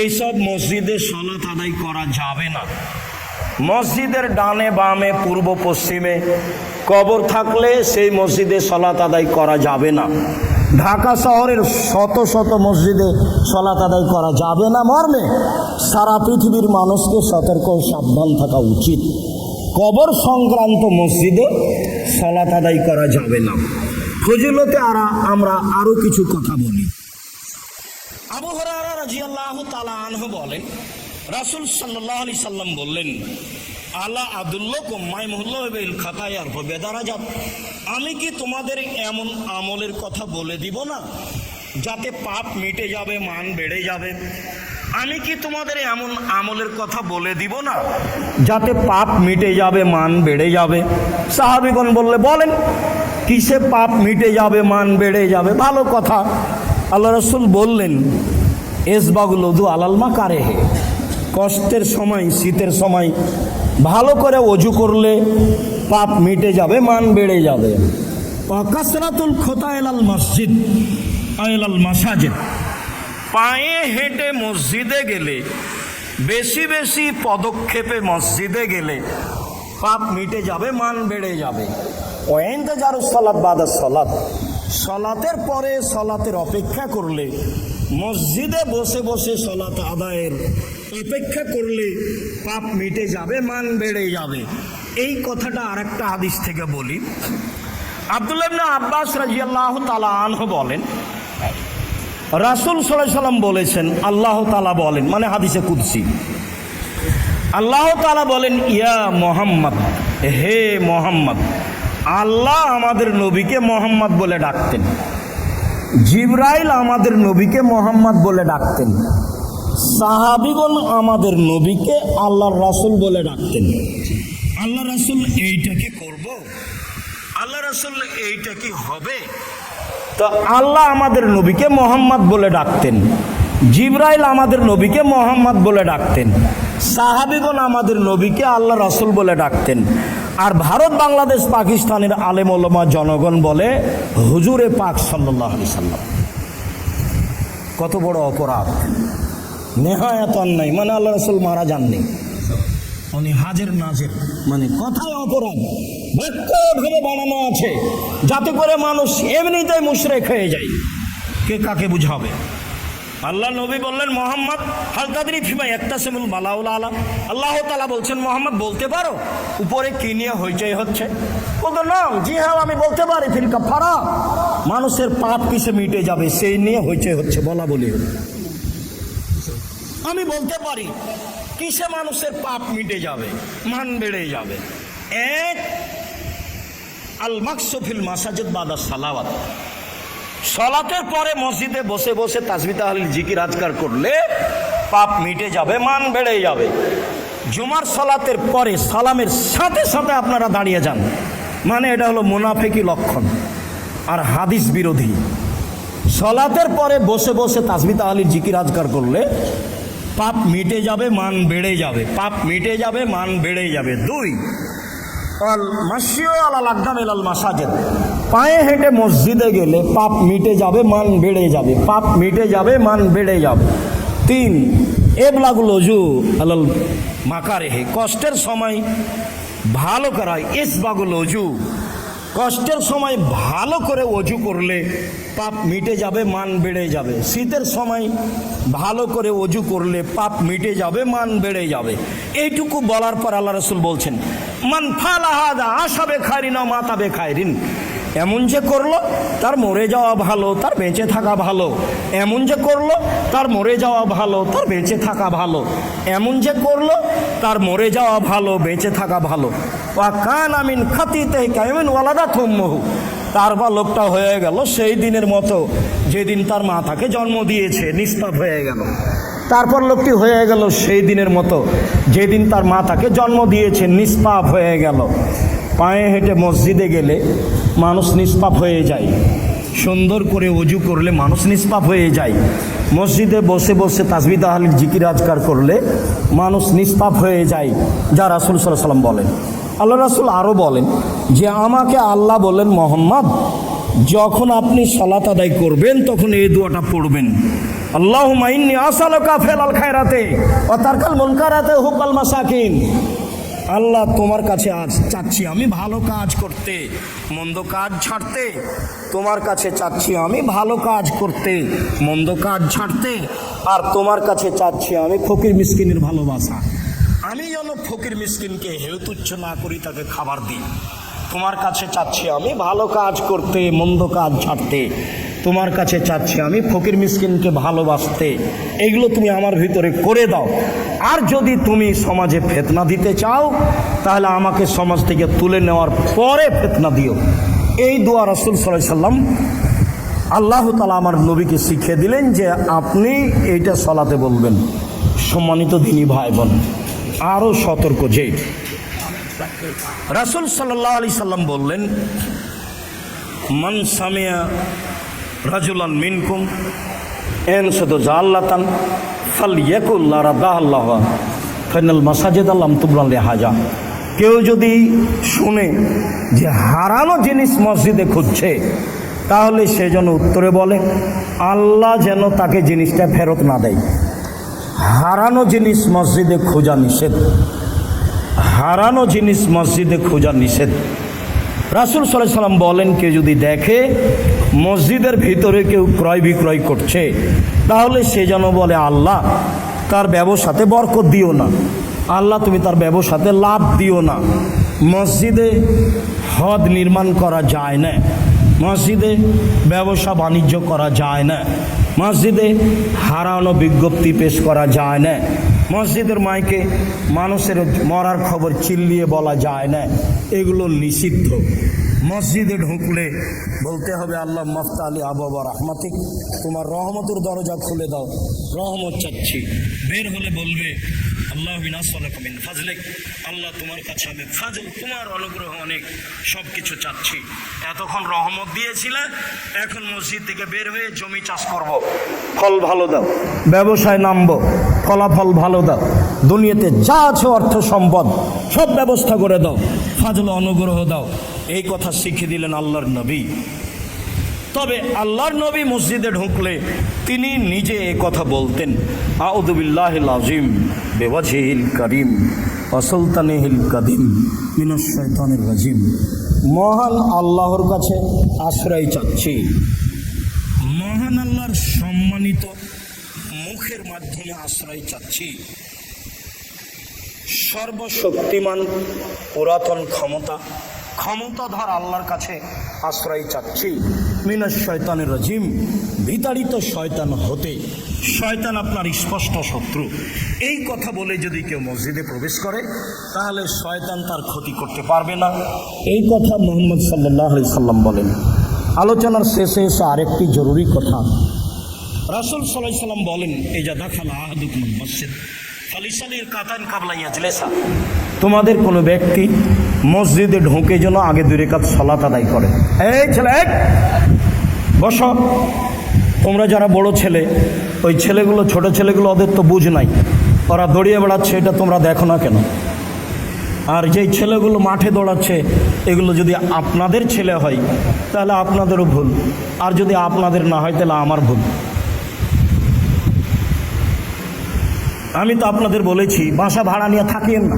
এইসব মসজিদে সালাত আদায় করা যাবে না। মসজিদের ডানে বামে পূর্ব পশ্চিমে কবর থাকলে সেই মসজিদে সালাত আদায় করা যাবে না। ঢাকা শহরের শত শত মসজিদে সালাত আদায় করা যাবে না মর্মে সারা পৃথিবীর মানুষকে সতর্ক ও সাবধান থাকা উচিত। কবর সংক্রান্ত মসজিদে সালাত আদায় করা যাবে না। ফজিলতে আমরা আরো কিছু কথা বলি। আবু হুরায়রা রাদিয়াল্লাহু তাআলা আনহু বলেন, রাসূল সাল্লাল্লাহু আলাইহি সাল্লাম বললেন, আলা আদুল্লাকুম মাইমুল্লাহ বিল খাতায়ার ফাবেদারাজাত, আমি কি তোমাদের এমন আমলের কথা বলে দিব না যাতে পাপ মিটে যাবে, মান বেড়ে যাবে? আমি কি তোমাদের এমন আমলের কথা বলে দিব না যাতে পাপ মিটে যাবে, মান বেড়ে যাবে? সাহাবীগণ বললে, বলেন কিসে পাপ মিটে যাবে, মান বেড়ে যাবে? ভালো কথা। আল্লাহ রাসূল বললেন, ইসবাগুল উযু আলাল মাকারিহি, কষ্টের সময়, শীতের সময় ভালো করে ওযু করলে পাপ মিটে যাবে, মান বেড়ে যাবে। কাসরাতুল খুতা ইলাল মসজিদ ইলাল মাসাজিদ, পায়ে হেঁটে মসজিদে গেলে, বেশি বেশি পদক্ষেপে মসজিদে গেলে পাপ মিটে যাবে, মান বেড়ে যাবে। ওয়াইনতাজারুস সালাত বাদাস সালাত, সালাতের পরে সালাতের অপেক্ষা করলে, মসজিদে বসে বসে সালাত আদায়ের অপেক্ষা করলে পাপ মিটে যাবে, মান বেড়ে যাবে। এই কথাটা আরেকটা হাদিস থেকে বলি। আব্দুল্লাহ ইবনে আব্বাস রাদিয়াল্লাহু তাআলা আনহু বলেন, রাসূল সাল্লাল্লাহু আলাইহি সাল্লাম বলেছেন, আল্লাহ তাআলা বলেন, মানে হাদিসে কুদসি, আল্লাহ তাআলা বলেন, ইয়া মুহাম্মদ, হে মুহাম্মদ। আল্লাহ আমাদের নবীকে মোহাম্মদ বলে ডাকতেন, জিবরাইল আমাদের নবীকে মোহাম্মদ বলে ডাকতেন, সাহাবীগণ আমাদের নবীকে আল্লাহর রাসূল বলে ডাকতেন। আল্লাহ রাসূল এইটা কি করব? আল্লাহ রাসূল এইটা কি হবে? তো আল্লাহ আমাদের নবীকে মোহাম্মদ বলে ডাকতেন, জিবরাইল আমাদের নবীকে মোহাম্মদ বলে ডাকতেন, সাহাবীগণ আমাদের নবীকে আল্লাহ রাসূল বলে ডাকতেন। আর ভারত, বাংলাদেশ, পাকিস্তানের আলেম ওলামা জনগণ বলে হুজুরে পাক সাল্লাল্লাহু আলাইহি সাল্লাম। কত বড় অপরাধ, নেহায়াত অন্যায়। মানে আল্লাহ রাসূল মারা যাননি, উনি হাজের নাজের, মানে কথায় অপরাধ, বাক্যভাবে বানানো আছে যাতে করে মানুষ এমনিতেই মুশরিক হয়ে যায়। কে কাকে বুঝাবে? আল্লাহ নবী বললেন, মোহাম্মদ হাল তাদরি ফিমা ইয়াকতাসিমুল বালাউল আলা, আল্লাহ তাআলা বলছেন, মোহাম্মদ বলতে পারো উপরে কি নিয়ে হইচই হচ্ছে? বলতো না, জি হ্যাঁ আমি বলতে পারি, ফিল কাফারা, মানুষের পাপ কিসে মিটে যাবে সেই নিয়ে হইচই হচ্ছে, বলা বলি। আমি বলতে পারি কিসে মানুষের পাপ মিটে যাবে, মান বেড়ে যাবে। এক, আল মাকসু ফিল মাসাজিদ বাদা সালাওয়াত, সালাতের পরে মসজিদে বসে বসে তাসবিহ তাহলিল জিকির আজকার করলে পাপ মিটে যাবে, মান বেড়ে যাবে। জুমার সালাতের পরে সালামের সাথে সাথে আপনারা দাঁড়িয়ে যান, মানে এটা হলো মুনাফিকি লক্ষণ আর হাদিস বিরোধী। সালাতের পরে বসে বসে তাসবিহ তাহলিল জিকির আজকার করলে পাপ মিটে যাবে, মান বেড়ে যাবে, পাপ মিটে যাবে, মান বেড়ে যাবে। দুই, আল মাশিউ আলাল আকদাম ইলাল মাসাজিদ, পায়ে হেঁটে মসজিদে গেলে পাপ মিটে যাবে, মান বেড়ে যাবে, পাপ মিটে যাবে, মান বেড়ে যাবে। তিন, এবলাগুল ওযু আলাল মাকারিহি, কষ্টের সময় ভালো করা, ইসবাগুল ওযু, কষ্টের সময় ভালো করে ওযু করলে পাপ মিটে যাবে, মান বেড়ে যাবে। শীতের সময় ভালো করে ওযু করলে পাপ মিটে যাবে, মান বেড়ে যাবে। এইটুকু বলার পর আল্লাহ রাসূল বলছেন, মান ফালা হাযা আশাবে খায়রিন ওয়া মাতাবে খায়রিন, এমন যে করলো তার মরে যাওয়া ভালো, তার বেঁচে থাকা ভালো। এমন যে করলো তার মরে যাওয়া ভালো, তার বেঁচে থাকা ভালো। এমন যে করলো তার মরে যাওয়া ভালো, বেঁচে থাকা ভালো। ওয়া কানা মিন খাতিতে কায়মিন ওয়ালাদাত উম্মুহু, তারপর লোকটা হয়ে গেল সেই দিনের মতো যেদিন তার মা তাকে জন্ম দিয়েছে, নিষ্পাপ হয়ে গেল। তারপর লোকটি হয়ে গেল সেই দিনের মতো যেদিন তার মা তাকে জন্ম দিয়েছে, নিষ্পাপ হয়ে গেল। পায়ে হেঁটে মসজিদে গেলে মানুষ নিষ্পাপ হয়ে যায়, সুন্দর করে ওযু করলে মানুষ নিষ্পাপ হয়ে যায়, মসজিদে বসে বসে তাসবিহ তাহলিল জিকির আজকার করলে মানুষ নিষ্পাপ হয়ে যায়, যা রাসূল সাল্লাল্লাহু আলাইহি সাল্লাম বলেন। আল্লাহ রাসূল আরও বলেন যে আমাকে আল্লাহ বলেন, মোহাম্মদ যখন আপনি সালাত আদায় করবেন তখন এই দোয়াটা পড়বেন, আল্লাহুম্মা ইন্নী আসআলুকা ফিআল খায়রাতি ওয়া তারকাল মুনকারাতি ওয়া হুব্বাল মাসাকিন। আল্লাহ তোমার কাছে আজ চাচ্ছি আমি ভালো কাজ করতে, মন্দ কাজ ছাড়তে। তোমার কাছে চাচ্ছি আমি ভালো কাজ করতে, মন্দ কাজ ছাড়তে। আর তোমার কাছে চাচ্ছি আমি ফকির মিসকিনের ভালোবাসা, আমি যেন ফকির মিসকিনকে হেয় তুচ্ছ না করি, তাকে খাবার দিই। তোমার কাছে চাচ্ছি আমি ভালো কাজ করতে, মন্দ কাজ ছাড়তে। তোমার কাছে চাচ্ছি আমি ফকির মিসকিনকে ভালোবাসতে। এগুলো তুমি আমার ভিতরে করে দাও। আর যদি তুমি সমাজে ফিতনা দিতে চাও তাহলে আমাকে সমাজ থেকে তুলে নেওয়ার পরে ফিতনা দিও। এই দোয়া রাসূল সাল্লাল্লাহু আলাইহি সাল্লাম আল্লাহ তাআলা আমার নবীকে শিখিয়ে দিলেন যে আপনি এইটা সালাতে বলবেন। সম্মানিত দিনী ভাই বোন, আরও সতর্ক যে রাসূল সাল্লাল্লাহু আলাইহি সাল্লাম বললেন, মান সামিয়া রাজুলান মিনকুম ইয়ানশুদু জাল্লাতান ফালইয়াকুল লা রাদাল্লাহ ফাইনাল মাসাজিদ লাম তুবরা লিহাজা। কেউ যদি শুনে যে হারানো জিনিস মসজিদে খুঁজছে তাহলে সে যেন উত্তরে বলে আল্লাহ যেন তাকে জিনিসটা ফেরত না দেয়। হারানো জিনিস মসজিদে খোঁজা নিষেধ, হারানো জিনিস মসজিদে খোঁজা নিষেধ। রাসূল সাল্লাল্লাহু আলাইহি সাল্লাম বলেন কেউ যদি দেখে মসজিদের ভিতরে কেউ ক্রয় বিক্রয় করছে তাহলে সে যেন বলে আল্লাহ তার ব্যবসাতে বরকত দিও না, আল্লাহ তুমি তার ব্যবসাতে লাভ দিও না। মসজিদে হদ নির্মাণ করা যায় না, মসজিদে ব্যবসা বাণিজ্য করা যায় না, মসজিদে হারানো বিজ্ঞপ্তি পেশ করা যায় না, মসজিদের মাইকে মানুষের মরার খবর চিল্লিয়ে বলা যায় না, এগুলো নিষিদ্ধ। মসজিদে ঢুকলে বলতে হবে আল্লাহ মাফতা আলী আবাবা রহমাতিক, তোমার রহমতের দরজা খুলে দাও, রহমত চাচ্ছি। বের হলে বলবে আল্লাহ বিনাসলাক মিন ফাজলিক, আল্লাহ তোমার কাছে আমি ফাজল, তোমার অনুগ্রহ অনেক, সব কিছু চাচ্ছি। এতক্ষণ রহমত দিয়েছিলে, এখন মসজিদ থেকে বের হয়ে জমি চাষ করব, ফল ভালো দাও, ব্যবসায় নামবো, ফলাফল ভালো দাও, দুনিয়াতে যা আছে অর্থ সম্পদ সব ব্যবস্থা করে দাও, ফাজল অনুগ্রহ দাও। এই কথা শিখিয়ে দিলেন আল্লাহর নবী। তবে আল্লাহর নবী মসজিদে ঢুকলে তিনি নিজে এ কথা বলতেন, আউযু বিল্লাহিল আযীম বিওয়াজহিল কারীম ওয়া সুলতানিহিল কাদিম মিনাশ শাইতানির রাজিম। মহান আল্লাহর কাছে আশ্রয় চাচ্ছি, মহান আল্লাহর সম্মানিত মুখের মাধ্যমে আশ্রয় চাচ্ছি, সর্বশক্তিমান পুরাতন ক্ষমতাধর আল্লাহর কাছে আশ্রয় চাচ্ছি, মিনাশ শয়তানির রাজিম, বিতাড়িত শয়তান হতে। শয়তান আপনার স্পষ্ট শত্রু। এই কথা বলে যদি কেউ মসজিদে প্রবেশ করে তাহলে শয়তান তার ক্ষতি করতে পারবে না। এই কথা মুহাম্মদ সাল্লাল্লাহু আলাইহি সাল্লাম বলেন। আলোচনার শেষে এসে আরেকটি জরুরি কথা, রাসূল সাল্লাল্লাহু আলাইহি সাল্লাম বলেন, ইজা দাখালা আহাদুকুমুল মসজিদ ফালিসাল্লির কাতান কাবলা ইয়াজলিসা, তোমাদের কোনো ব্যক্তি মসজিদে ঢুকে যেন আগে 2 রাকাত সালাত আদায় করে। এই ছেলে বসো, তোমরা যারা বড় ছেলে, ওই ছেলেগুলো ছোট ছেলেগুলো ওদের তো বুঝ নাই, ওরা দৌড়িয়ে বেড়াচ্ছে, এটা তোমরা দেখো না কেন? আর যেই ছেলেগুলো মাঠে দৌড়াচ্ছে এগুলো যদি আপনাদের ছেলে হয় তাহলে আপনাদেরও ভুল, আর যদি আপনাদের না হয় তাহলে আমার ভুল। আমি তো আপনাদের বলেছি বাসা ভাড়া নিয়ে থাকিয়েন না,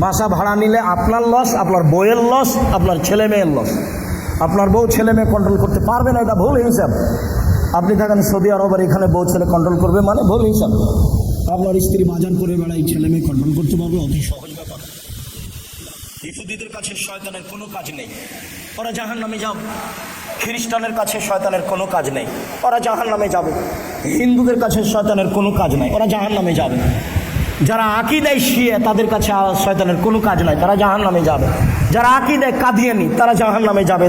বাসা ভাড়া নিলে আপনার লস, আপনার বউয়ের লস, আপনার ছেলে মেয়ের লস। আপনার বউ ছেলে মেয়ে কন্ট্রোল করতে পারবে না, এটা ভুল হিসাব। আপনি থাকেন সৌদি আরবের, এখানে বউ ছেলে কন্ট্রোল করবে মানে ভুল হিসাব। আপনার স্ত্রী বাজার করে বেড়ায়, ছেলে মেয়ে কন্ট্রোল করতে পারবে, অতি সহজ ব্যাপার। ইহুদিদের কাছে শয়তানের কোনো কাজ নেই, ওরা জাহান্নামে যাবে। খ্রিস্টানের কাছে শয়তানের কোনো কাজ নেই, ওরা জাহান্নামে যাবে। হিন্দুদের কাছে শয়তানের কোনো কাজ নাই, ওরা জাহান্নামে যাবে। যারা আকীদায় শিয়া তাদের কাছে শয়তানের কোনো কাজ নাই, তারা জাহান্নামে যাবে। যারা আকীদায় কাদিয়ানি তারা জাহান্নামে যাবে,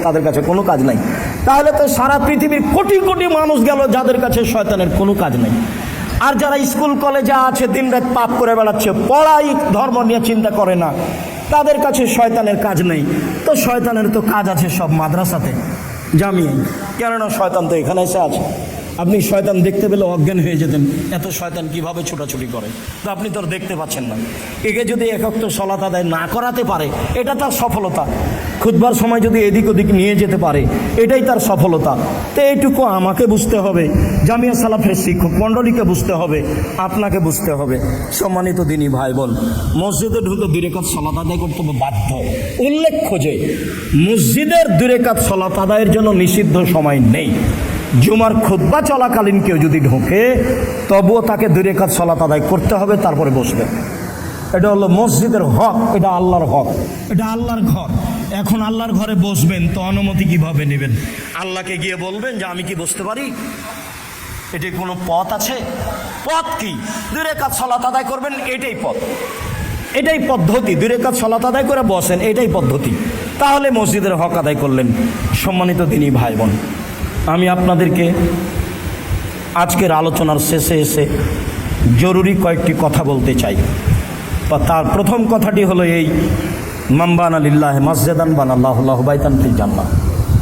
তাদের কাছে কোনো কাজ নাই। তাহলে তো সারা পৃথিবীর কোটি কোটি মানুষ গেল যাদের কাছে শয়তানের কোনো কাজ নেই। আর যারা স্কুল কলেজে আছে দিনরাত পাপ করে বেড়াচ্ছে, পড়াই ধর্ম নিয়ে চিন্তা করে না, তাদের কাছে শয়তানের কাজ নেই। তো শয়তানের তো কাজ আছে সব মাদ্রাসাতে, জামিয়ায়। কেননা শয়তান তো এখানে এসে আছে। আপনি শয়তান দেখতে পেলে অজ্ঞান হয়ে যেতেন, এত শয়তান কিভাবে ছোটাছুটি করে। তো আপনি তো দেখতে পাচ্ছেন না। একে যদি একক তো সলাত আদায় না করাতে পারে, এটা তার সফলতা। খুতবার সময় যদি এদিক ওদিক নিয়ে যেতে পারে, এটাই তার সফলতা। তো এইটুকু আমাকে বুঝতে হবে, জামিয়া সালাফের শিক্ষক মণ্ডলীকে বুঝতে হবে, আপনাকে বুঝতে হবে। সম্মানিত দিনী ভাই বোন, মসজিদে ঢুকে 2 রাকাত সলাত আদায় করতে হবে বাধ্য। উল্লেখ্য যে মসজিদের 2 রাকাত সলাত আদায়ের জন্য নিষিদ্ধ সময় নেই। জুমার খুতবা চলাকালীন কেউ যদি ঢোকে, তবুও তাকে 2 রাকাত সলাত আদায় করতে হবে, তারপরে বসবে। এটা হলো মসজিদের হক, এটা আল্লাহর হক, এটা আল্লাহর ঘর। এখন আল্লাহর ঘরে বসবেন তো অনুমতি কিভাবে নেবেন? আল্লাহকে গিয়ে বলবেন যে আমি কি বসতে পারি? এটি কোনো পথ আছে? পথ কি? 2 রাকাত সলাত আদায় করবেন, এটাই পথ, এটাই পদ্ধতি। 2 রাকাত সলাত আদায় করে বসেন, এটাই পদ্ধতি। তাহলে মসজিদের হক আদায় করলেন। সম্মানিত দিনী ভাই বোন, আমি আপনাদেরকে আজকের আলোচনার শেষে এসে জরুরি কয়েকটি কথা বলতে চাই। তার প্রথম কথাটি হলো এই, মান বানা লিল্লাহি মাসজিদান বানাল্লাহু লাহু বাইতান ফিল জান্নাহ।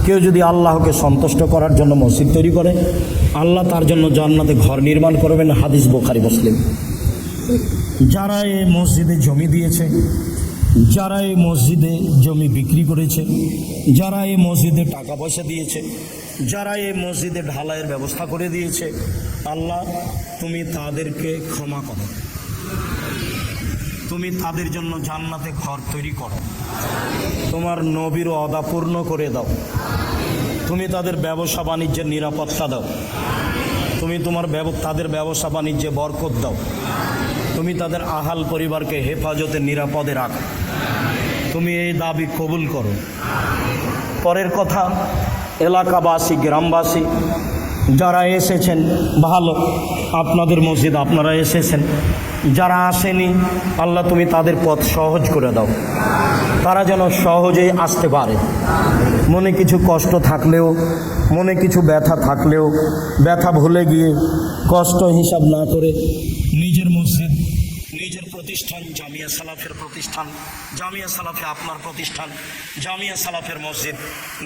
কেউ যদি আল্লাহকে সন্তুষ্ট করার জন্য মসজিদ তৈরি করে, আল্লাহ তার জন্য জান্নাতে ঘর নির্মাণ করবেন। হাদিস বুখারী মুসলিম। যারা এই মসজিদে জমি দিয়েছে, যারা এই মসজিদে জমি বিক্রি করেছে, যারা এই মসজিদে টাকা পয়সা দিয়েছে, যারা এই মসজিদে ঢালাইয়ের ব্যবস্থা করে দিয়েছে, আল্লাহ তুমি তাদেরকে ক্ষমা করো, তুমি তাদের জন্য জান্নাতে ঘর তৈরি করো, তোমার নবীর ওয়াদা পূর্ণ করে দাও, তুমি তাদের ব্যবসা বাণিজ্যের নিরাপত্তা দাও, তুমি তাদের ব্যবসা বাণিজ্যে বরকত দাও, তুমি তাদের আহাল পরিবারকে হেফাজতে নিরাপদে রাখো, তুমি এই দাবি কবুল করো। পরের কথা, এলাকাবাসী গ্রামবাসী যারা এসেছেন ভালো, আপনাদের মসজিদ আপনারা এসেছেন। যারা আসেনি, আল্লাহ তুমি তাদের পথ সহজ করে দাও, তারা যেন সহজেই আসতে পারে। মনে কিছু কষ্ট থাকলেও, মনে কিছু ব্যথা থাকলেও, ব্যথা ভুলে গিয়ে কষ্ট হিসাব না করে নিজের মসজিদ, নিজের প্রতিষ্ঠান, জামিয়া সালাফের প্রতিষ্ঠান, জামিয়া সালাফে আপনার প্রতিষ্ঠান, জামিয়া সালাফের মসজিদ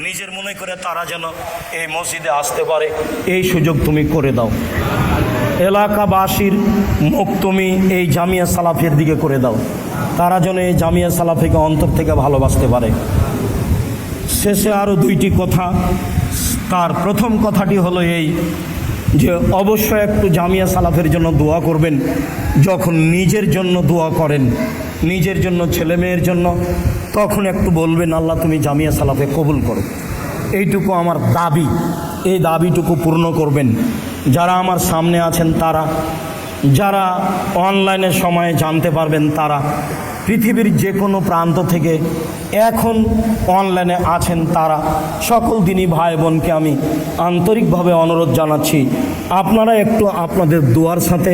নিজের মনে করে তারা যেন এই মসজিদে আসতে পারে, এই সুযোগ তুমি করে দাও। এলাকাবাসীর মুখ তুমি এই জামিয়া সালাফের দিকে করে দাও, তারা যেন এই জামিয়া সালাফিকে অন্তর থেকে ভালোবাসতে পারে। শেষে আরও 2টি কথা। তার প্রথম কথাটি হলো এই যে অবশ্যই একটু জামিয়া সালাফের জন্য দোয়া করবেন। যখন নিজের জন্য দোয়া করেন, নিজের জন্য, ছেলে মেয়ের জন্য, তখন একটু বলবেন আল্লাহ তুমি জামিয়া সালাফে কবুল করো। এইটুকু আমার দাবি, এই দাবিটুকু পূর্ণ করবেন। যারা আমার সামনে আছেন তারা, যারা অনলাইনের সময়ে জানতে পারবেন তারা, পৃথিবীর যে কোনো প্রান্ত থেকে এখন অনলাইনে আছেন তারা, সকল দিনী ভাই বোনকে আমি আন্তরিকভাবে অনুরোধ জানাচ্ছি, আপনারা একটু আপনাদের দোয়ার সাথে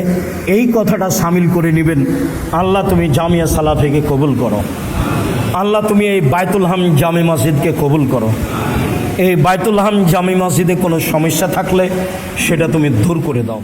এই কথাটা সামিল করে নেবেন, আল্লাহ তুমি জামিয়া সালাফিকে কবুল করো, আল্লাহ তুমি এই বাইতুল হাম জামি মসজিদকে কবুল করো। এই বাইতুল হাম জামি মসজিদে কোনো সমস্যা থাকলে সেটা তুমি দূর করে দাও।